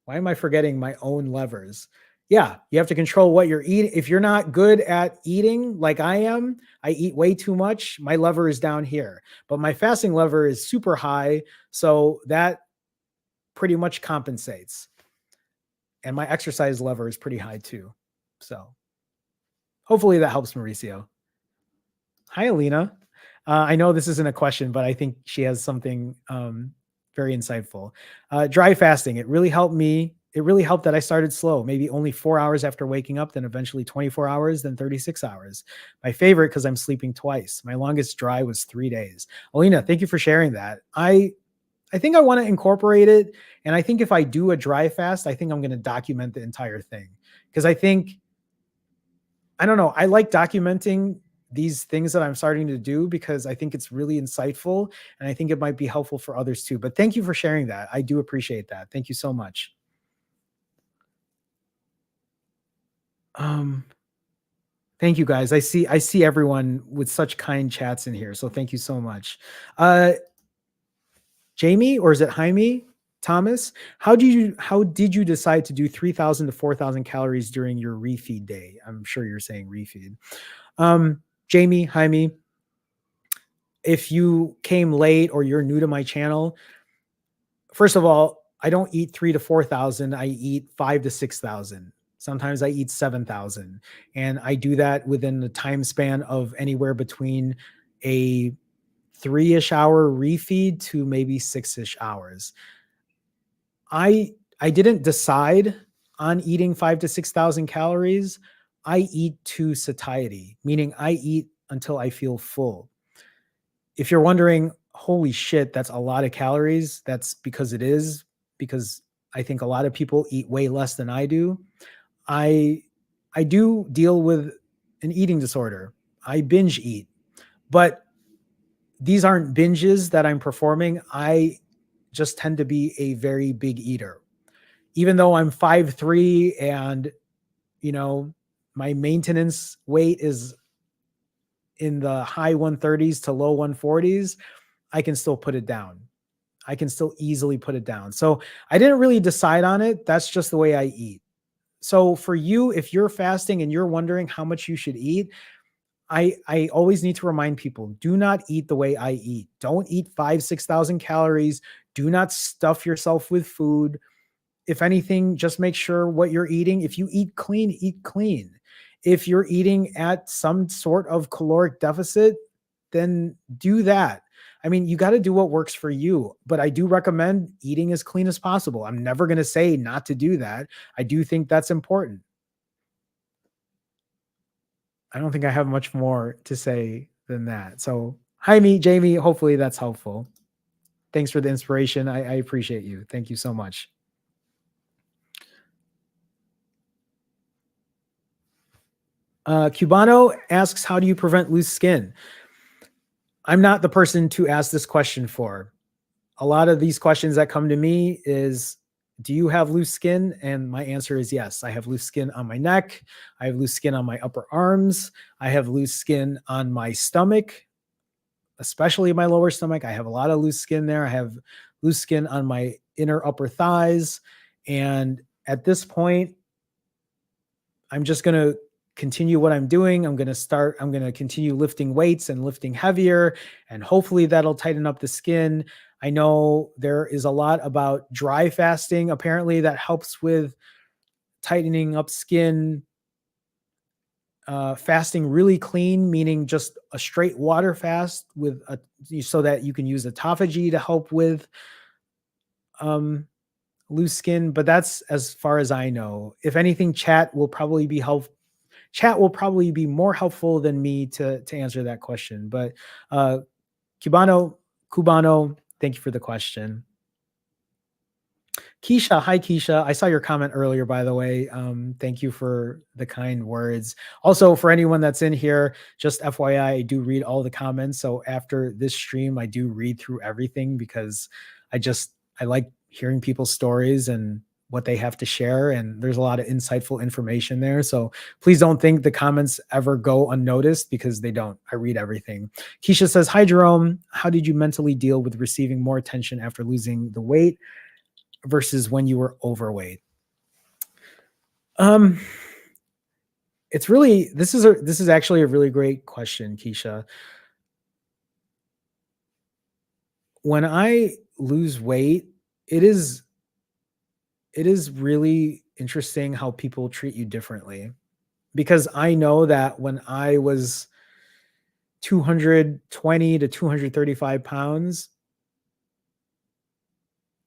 Why am I forgetting my own levers? Yeah, you have to control what you're eating. If you're not good at eating like I am, I eat way too much. My lever is down here, but my fasting lever is super high. So that pretty much compensates. And my exercise lever is pretty high too. So hopefully that helps, Mauricio. Hi, Alina. I know this isn't a question, but I think she has something very insightful. Dry fasting, it really helped me. It really helped that I started slow, maybe only 4 hours after waking up, then eventually 24 hours, then 36 hours. My favorite, because I'm sleeping twice. My longest dry was 3 days. Alina, thank you for sharing that. I think I want to incorporate it. And I think if I do a dry fast, I think I'm going to document the entire thing, because I don't know, I like documenting these things that I'm starting to do, because I think it's really insightful, and I think it might be helpful for others too. But thank you for sharing that. I do appreciate that. Thank you so much. Um, Thank you guys. I see everyone with such kind chats in here. So thank you so much. Jamie, or is it Jaime Thomas? How did you decide to do 3,000 to 4,000 calories during your refeed day? I'm sure you're saying refeed. Jamie, Jaime, if you came late or you're new to my channel, first of all, I don't eat 3 to 4,000. I eat 5 to 6,000. Sometimes I eat 7,000. And I do that within the time span of anywhere between a 3-ish hour refeed to maybe 6-ish hours. I didn't decide on eating 5 to 6,000 calories. I eat to satiety, meaning I eat until I feel full. If you're wondering, holy shit, that's a lot of calories, that's because it is, because I think a lot of people eat way less than I do. I do deal with an eating disorder. I binge eat, but these aren't binges that I'm performing. I just tend to be a very big eater. Even though I'm 5'3" and, you know, my maintenance weight is in the high 130s to low 140s, I can still put it down. I can still easily put it down. So I didn't really decide on it. That's just the way I eat. So for you, if you're fasting and you're wondering how much you should eat, I always need to remind people, do not eat the way I eat. Don't eat 6,000 calories. Do not stuff yourself with food. If anything, just make sure what you're eating. If you eat clean, eat clean. If you're eating at some sort of caloric deficit, then do that. I mean, you got to do what works for you, but I do recommend eating as clean as possible. I'm never going to say not to do that. I do think that's important. I don't think I have much more to say than that. So, Jaime, Jamie, hopefully that's helpful. Thanks for the inspiration. I appreciate you. Thank you so much. Cubano asks, how do you prevent loose skin? I'm not the person to ask this question for. A lot of these questions that come to me is, do you have loose skin? And my answer is yes. I have loose skin on my neck. I have loose skin on my upper arms. I have loose skin on my stomach, especially my lower stomach. I have a lot of loose skin there. I have loose skin on my inner upper thighs. And at this point, I'm just going to continue what I'm doing. I'm going to continue lifting weights and lifting heavier, and hopefully that'll tighten up the skin. I know there is a lot about dry fasting, apparently, that helps with tightening up skin. Fasting really clean, meaning just a straight water fast so that you can use autophagy to help with loose skin. But that's as far as I know. If anything, chat will probably be more helpful than me to answer that question. But Cubano, thank you for the question. Keisha, hi Keisha. I saw your comment earlier, by the way. Thank you for the kind words. Also, for anyone that's in here, just FYI, I do read all the comments. So after this stream, I do read through everything because I like hearing people's stories and what they have to share. And there's a lot of insightful information there. So please don't think the comments ever go unnoticed, because they don't. I read everything. Keisha says, hi Jerome, how did you mentally deal with receiving more attention after losing the weight versus when you were overweight? This is actually a really great question, Keisha. When I lose weight, it is really interesting how people treat you differently, because I know that when I was 220 to 235 pounds,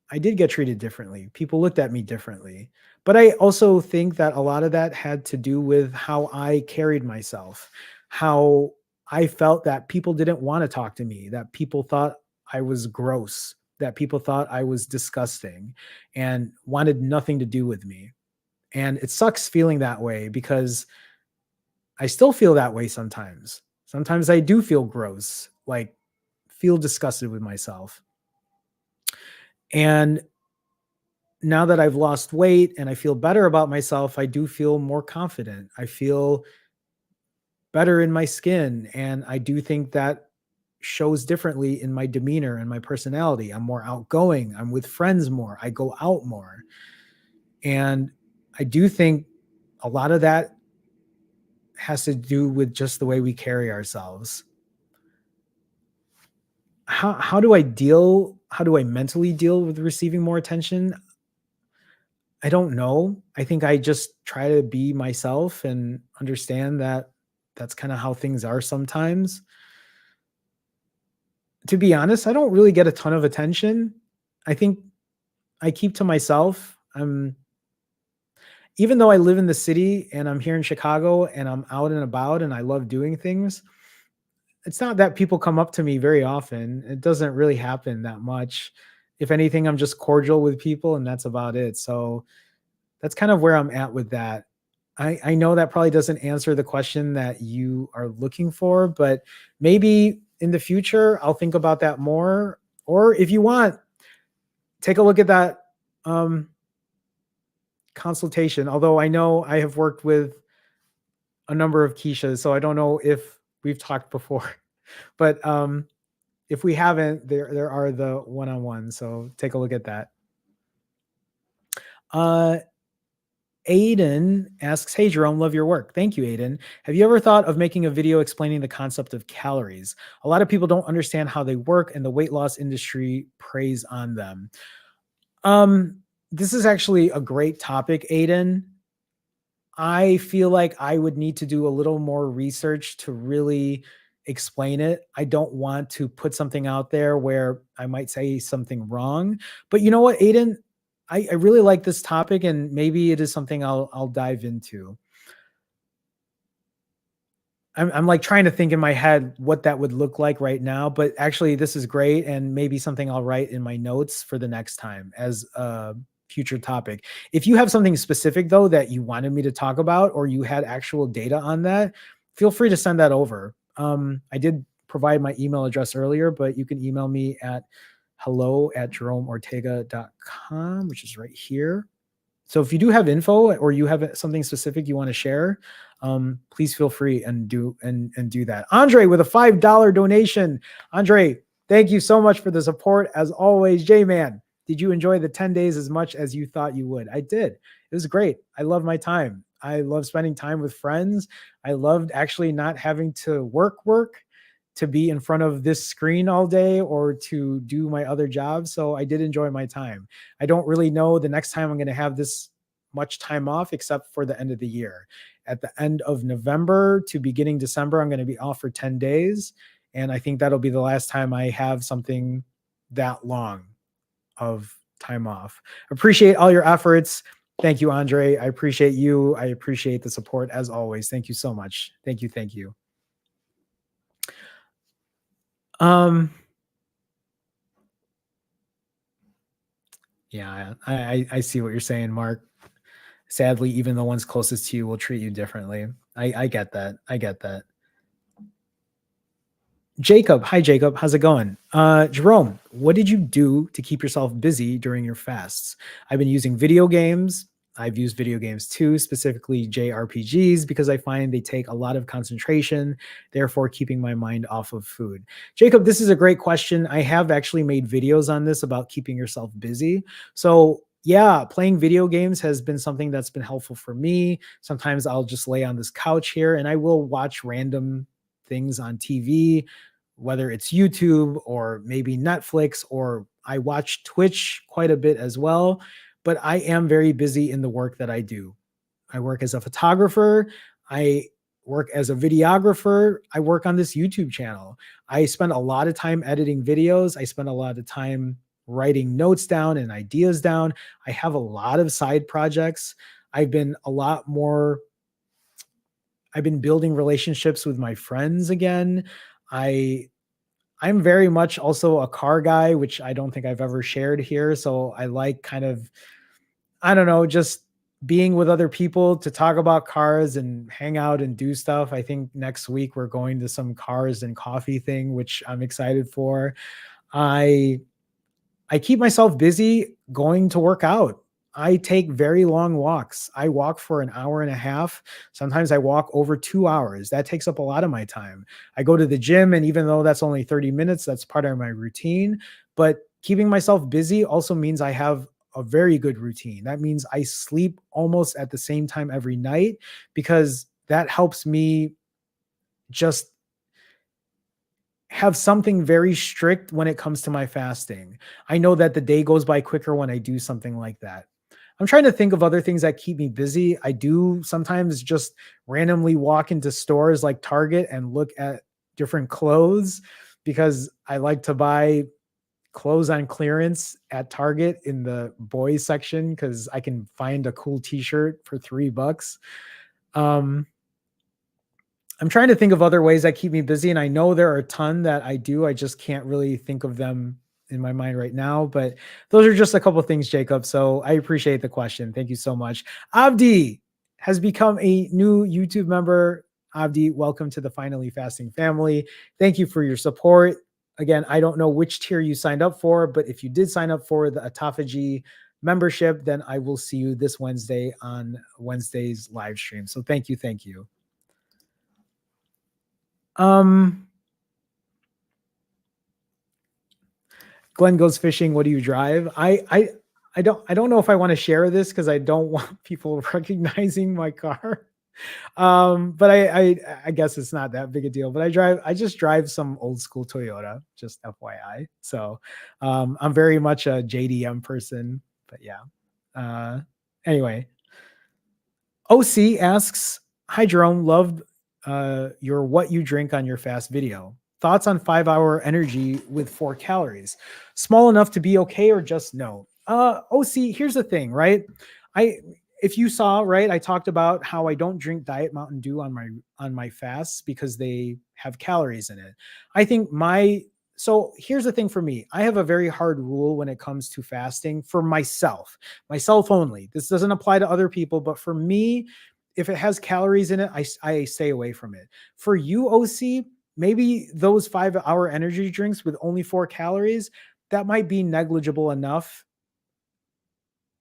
I did get treated differently. People looked at me differently. But I also think that a lot of that had to do with how I carried myself, how I felt that people didn't want to talk to me, that people thought I was gross, that people thought I was disgusting and wanted nothing to do with me. And it sucks feeling that way, because I still feel that way sometimes. Sometimes I do feel gross, like feel disgusted with myself. And now that I've lost weight and I feel better about myself, I do feel more confident. I feel better in my skin. And I do think that shows differently in my demeanor and my personality. I'm more outgoing. I'm with friends more. I go out more. And I do think a lot of that has to do with just the way we carry ourselves. How do I mentally deal with receiving more attention? I don't know. I think I just try to be myself and understand that that's kind of how things are sometimes. To be honest, I don't really get a ton of attention. I think I keep to myself. Even though I live in the city and I'm here in Chicago and I'm out and about and I love doing things, it's not that people come up to me very often. It doesn't really happen that much. If anything, I'm just cordial with people and that's about it. So that's kind of where I'm at with that. I know that probably doesn't answer the question that you are looking for, but maybe in the future, I'll think about that more. Or if you want, take a look at that consultation. Although I know I have worked with a number of Keishas, so I don't know if we've talked before. But if we haven't, there are the one-on-ones. So take a look at that. Aiden asks, hey, Jerome, love your work. Thank you, Aiden. Have you ever thought of making a video explaining the concept of calories? A lot of people don't understand how they work, and the weight loss industry preys on them. This is actually a great topic, Aiden. I feel like I would need to do a little more research to really explain it. I don't want to put something out there where I might say something wrong. But you know what, Aiden? I really like this topic, and maybe it is something I'll dive into. I'm like trying to think in my head what that would look like right now, but actually this is great, and maybe something I'll write in my notes for the next time as a future topic. If you have something specific though that you wanted me to talk about, or you had actual data on that, feel free to send that over. I did provide my email address earlier, but you can email me at hello@jeromeortega.com, which is right here. So if you do have info or you have something specific you want to share, please feel free and do that. Andre with a $5 donation. Andre, thank you so much for the support. As always, J-Man, did you enjoy the 10 days as much as you thought you would? I did. It was great. I love my time. I love spending time with friends. I loved actually not having to work to be in front of this screen all day or to do my other jobs. So I did enjoy my time. I don't really know the next time I'm going to have this much time off except for the end of the year. At the end of November to beginning December, I'm going to be off for 10 days. And I think that'll be the last time I have something that long of time off. Appreciate all your efforts. Thank you, Andre. I appreciate you. I appreciate the support as always. Thank you so much. Thank you. Thank you. Yeah, I see what you're saying, Mark. Sadly, even the ones closest to you will treat you differently. I get that. I get that. Jacob, hi Jacob, how's it going? Jerome, what did you do to keep yourself busy during your fasts? I've been using video games. I've used video games too, specifically JRPGs, because I find they take a lot of concentration, therefore keeping my mind off of food. Jacob, this is a great question. I have actually made videos on this about keeping yourself busy. So yeah, playing video games has been something that's been helpful for me. Sometimes I'll just lay on this couch here and I will watch random things on TV, whether it's YouTube or maybe Netflix, or I watch Twitch quite a bit as well. But I am very busy in the work that I do. I work as a photographer. I work as a videographer. I work on this YouTube channel. I spend a lot of time editing videos. I spend a lot of time writing notes down and ideas down. I have a lot of side projects. I've been building relationships with my friends again. I'm very much also a car guy, which I don't think I've ever shared here. So I like kind of, I don't know, just being with other people to talk about cars and hang out and do stuff. I think next week we're going to some cars and coffee thing, which I'm excited for. I keep myself busy going to work out. I take very long walks. I walk for an hour and a half. Sometimes I walk over 2 hours. That takes up a lot of my time. I go to the gym, and even though that's only 30 minutes, that's part of my routine. But keeping myself busy also means I have a very good routine. That means I sleep almost at the same time every night, because that helps me just have something very strict when it comes to my fasting. I know that the day goes by quicker when I do something like that. I'm trying to think of other things that keep me busy. I do sometimes just randomly walk into stores like Target and look at different clothes, because I like to buy clothes on clearance at Target in the boys section, because I can find a cool t-shirt for $3. I'm trying to think of other ways that keep me busy, and I know there are a ton that I do. I just can't really think of them in my mind right now, but those are just a couple of things, Jacob. So I appreciate the question. Thank you so much. Abdi has become a new YouTube member. Abdi, welcome to the Finally Fasting family. Thank you for your support. Again, I don't know which tier you signed up for, but if you did sign up for the autophagy membership, then I will see you this Wednesday on Wednesday's live stream. So thank you. Thank you. Glenn goes fishing. What do you drive? I don't know if I want to share this, because I don't want people recognizing my car. But I guess it's not that big a deal. But I just drive some old school Toyota, just FYI. So I'm very much a JDM person. But yeah. Anyway, OC asks, hi Jerome, loved your what you drink on your fast video. Thoughts on 5-hour energy with 4 calories? Small enough to be okay, or just no? OC, here's the thing, right? If you saw, right, I talked about how I don't drink Diet Mountain Dew on my fasts because they have calories in it. I think so here's the thing for me. I have a very hard rule when it comes to fasting for myself only. This doesn't apply to other people, but for me, if it has calories in it, I stay away from it. For you, OC, maybe those 5-hour energy drinks with only 4 calories, that might be negligible enough,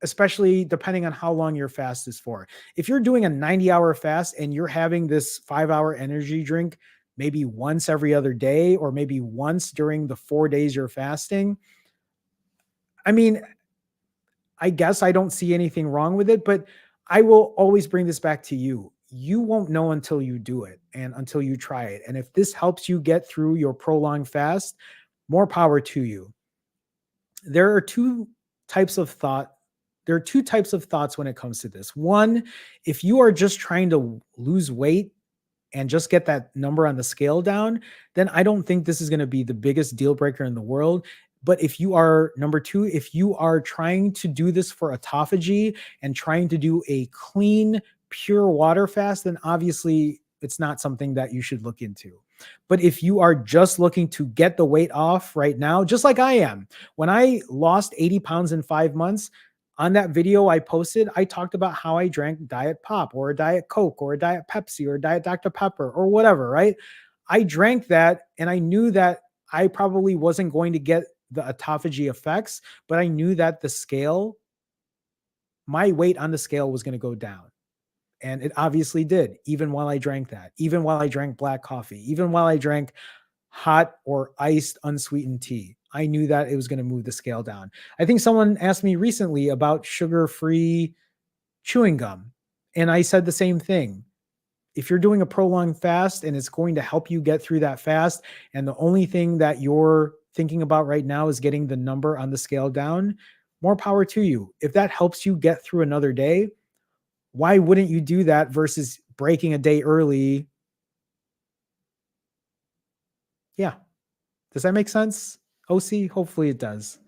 especially depending on how long your fast is for. If you're doing a 90-hour fast and you're having this 5-hour energy drink maybe once every other day, or maybe once during the 4 days you're fasting, I mean, I guess I don't see anything wrong with it, but I will always bring this back to you. You won't know until you do it and until you try it. And if this helps you get through your prolonged fast, more power to you. There are two types of thought. There are two types of thoughts when it comes to this. One, if you are just trying to lose weight and just get that number on the scale down, then I don't think this is going to be the biggest deal breaker in the world. But if you are, number two, if you are trying to do this for autophagy and trying to do a clean, pure water fast, then obviously it's not something that you should look into. But if you are just looking to get the weight off right now, just like I am, when I lost 80 pounds in 5 months, on that video I posted, I talked about how I drank Diet Pop or a Diet Coke or a Diet Pepsi or a Diet Dr. Pepper or whatever, right? I drank that and I knew that I probably wasn't going to get the autophagy effects, but I knew that the scale, my weight on the scale was going to go down. And it obviously did, even while I drank that, even while I drank black coffee, even while I drank hot or iced unsweetened tea. I knew that it was going to move the scale down. I think someone asked me recently about sugar-free chewing gum, and I said the same thing. If you're doing a prolonged fast and it's going to help you get through that fast, and the only thing that you're thinking about right now is getting the number on the scale down, more power to you. If that helps you get through another day, why wouldn't you do that versus breaking a day early? Yeah. Does that make sense? OC, hopefully it does.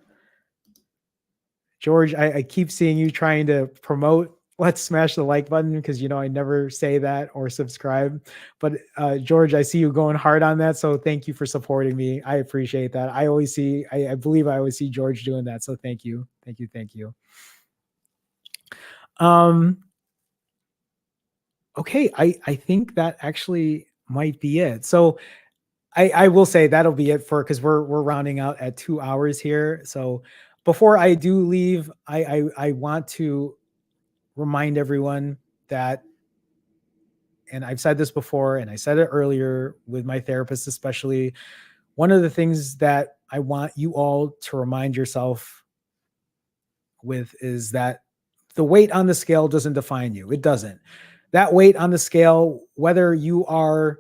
George, I keep seeing you trying to promote let's smash the like button because I never say that or subscribe. But George, I see you going hard on that. So thank you for supporting me. I appreciate that. I believe I always see George doing that. So thank you. Thank you. Thank you. Okay, I think that actually might be it. So I will say that'll be it because we're rounding out at 2 hours here. So before I do leave, I want to remind everyone that, and I've said this before, and I said it earlier with my therapist, especially, one of the things that I want you all to remind yourself with is that the weight on the scale doesn't define you. It doesn't. That weight on the scale, whether you are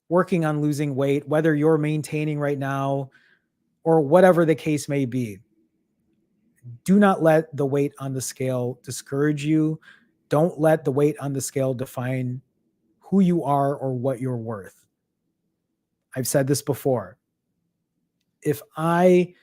working on losing weight, whether you're maintaining right now, or whatever the case may be, do not let the weight on the scale discourage you. Don't let the weight on the scale define who you are or what you're worth. I've said this before. If I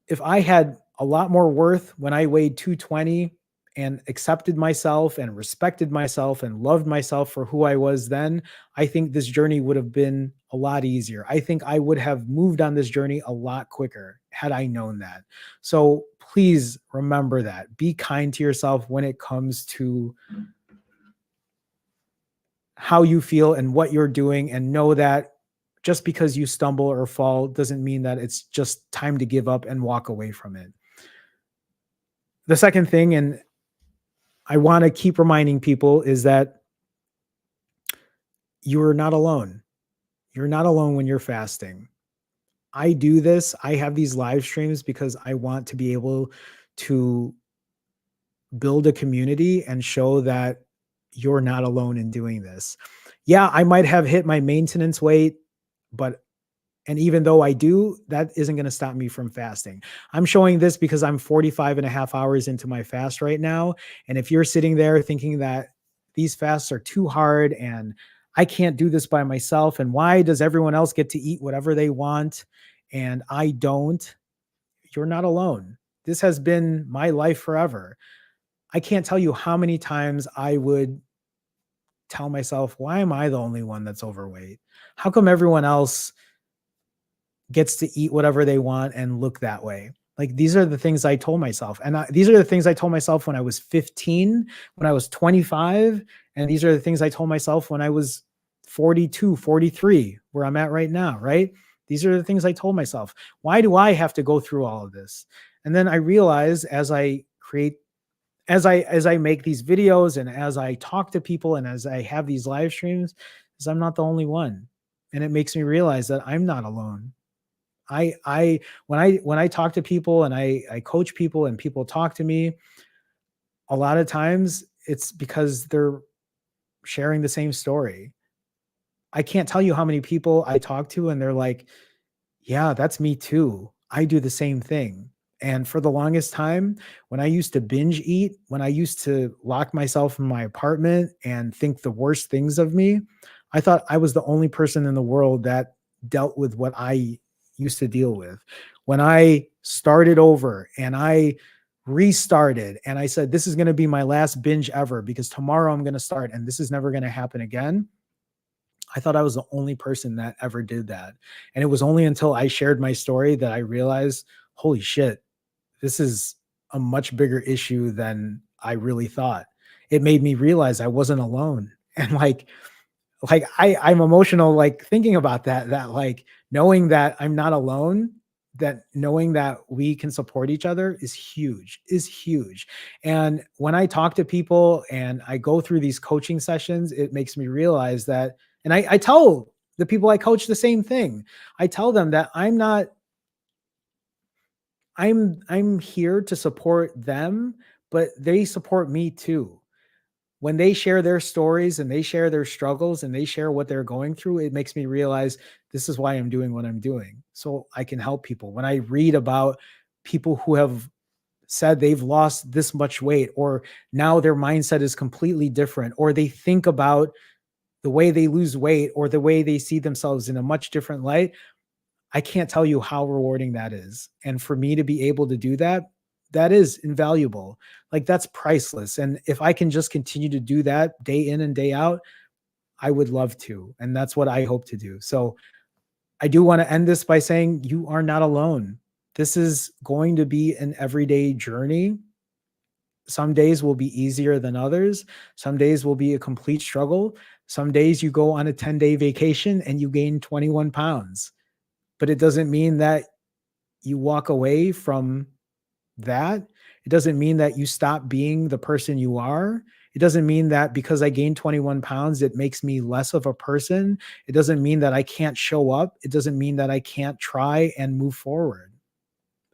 had a lot more worth when I weighed 220 and accepted myself and respected myself and loved myself for who I was then, I think this journey would have been a lot easier. I think I would have moved on this journey a lot quicker had I known that. So please remember that. Be kind to yourself when it comes to how you feel and what you're doing, and know that just because you stumble or fall doesn't mean that it's just time to give up and walk away from it. The second thing, and I want to keep reminding people, is that you're not alone. You're not alone when you're fasting. I do this. I have these live streams because I want to be able to build a community and show that you're not alone in doing this. Yeah, I might have hit my maintenance weight, and even though I do, that isn't going to stop me from fasting. I'm showing this because I'm 45 and a half hours into my fast right now. And if you're sitting there thinking that these fasts are too hard and I can't do this by myself, and why does everyone else get to eat whatever they want and I don't, you're not alone. This has been my life forever. I can't tell you how many times I would tell myself, why am I the only one that's overweight? How come everyone else gets to eat whatever they want and look that way? Like, these are the things I told myself. And these are the things I told myself when I was 15, when I was 25. And these are the things I told myself when I was 42, 43, where I'm at right now, right? These are the things I told myself. Why do I have to go through all of this? And then I realize as I make these videos and as I talk to people and as I have these live streams, is I'm not the only one. And it makes me realize that I'm not alone. When I talk to people and I coach people and people talk to me, a lot of times it's because they're sharing the same story. I can't tell you how many people I talk to and they're like, yeah, that's me too. I do the same thing. And for the longest time, when I used to binge eat, when I used to lock myself in my apartment and think the worst things of me, I thought I was the only person in the world that dealt with what I used to deal with. When I started over and I restarted and I said, this is going to be my last binge ever because tomorrow I'm going to start and this is never going to happen again. I thought I was the only person that ever did that. And it was only until I shared my story that I realized, holy shit, this is a much bigger issue than I really thought. It made me realize I wasn't alone. And I'm emotional, like thinking about that like knowing that I'm not alone, that knowing that we can support each other is huge. And when I talk to people and I go through these coaching sessions, it makes me realize that, and I tell the people I coach the same thing. I tell them that I'm here to support them, but they support me too. When they share their stories and they share their struggles and they share what they're going through, it makes me realize this is why I'm doing what I'm doing. So I can help people. When I read about people who have said they've lost this much weight, or now their mindset is completely different, or they think about the way they lose weight or the way they see themselves in a much different light, I can't tell you how rewarding that is. And for me to be able to do that, that is invaluable. Like that's priceless. And if I can just continue to do that day in and day out, I would love to. And that's what I hope to do. So I do want to end this by saying you are not alone. This is going to be an everyday journey. Some days will be easier than others. Some days will be a complete struggle. Some days you go on a 10-day vacation and you gain 21 pounds. But it doesn't mean that you walk away from that. It doesn't mean that you stop being the person you are. It doesn't mean that because I gained 21 pounds, it makes me less of a person. It doesn't mean that I can't show up. It doesn't mean that I can't try and move forward.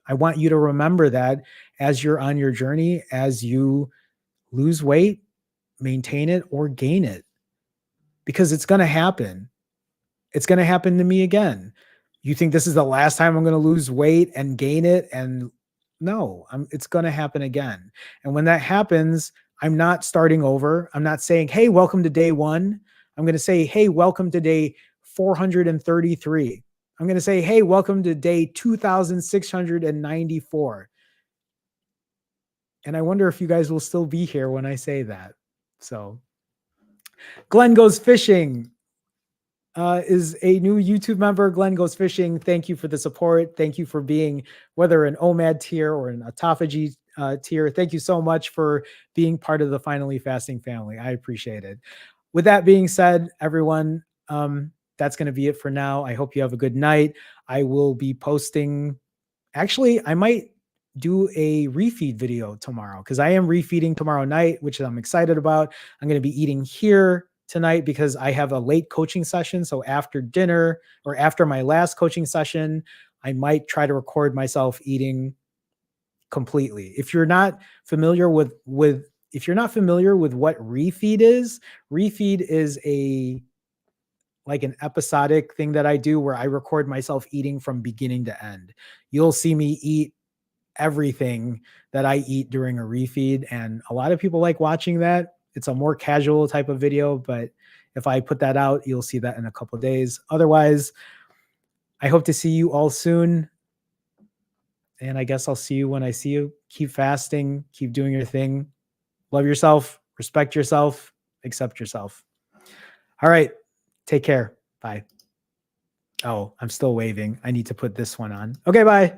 I want you to remember that as you're on your journey, as you lose weight, maintain it, or gain it, because it's going to happen. It's going to happen to me again. You think this is the last time I'm going to lose weight and gain it? And no, it's going to happen again. And when that happens, I'm not starting over. I'm not saying, hey, welcome to day 1. I'm going to say, hey, welcome to day 433. I'm going to say, hey, welcome to day 2694. And I wonder if you guys will still be here when I say that. So Glenn Goes Fishing is a new YouTube member. Glenn Goes Fishing. Thank you for the support. Thank you for being, whether an OMAD tier or an autophagy tier. Thank you so much for being part of the Finally Fasting family. I appreciate it. With that being said, everyone, that's going to be it for now. I hope you have a good night. I will be posting, actually, I might do a refeed video tomorrow because I am refeeding tomorrow night, which I'm excited about. I'm going to be eating here tonight because I have a late coaching session. So after dinner or after my last coaching session, I might try to record myself eating completely. If you're not familiar with what refeed is like an episodic thing that I do where I record myself eating from beginning to end. You'll see me eat everything that I eat during a refeed. And a lot of people like watching that. It's a more casual type of video, but if I put that out, you'll see that in a couple of days. Otherwise, I hope to see you all soon. And I guess I'll see you when I see you. Keep fasting, keep doing your thing. Love yourself, respect yourself, accept yourself. All right. Take care. Bye. Oh, I'm still waving. I need to put this one on. Okay, bye.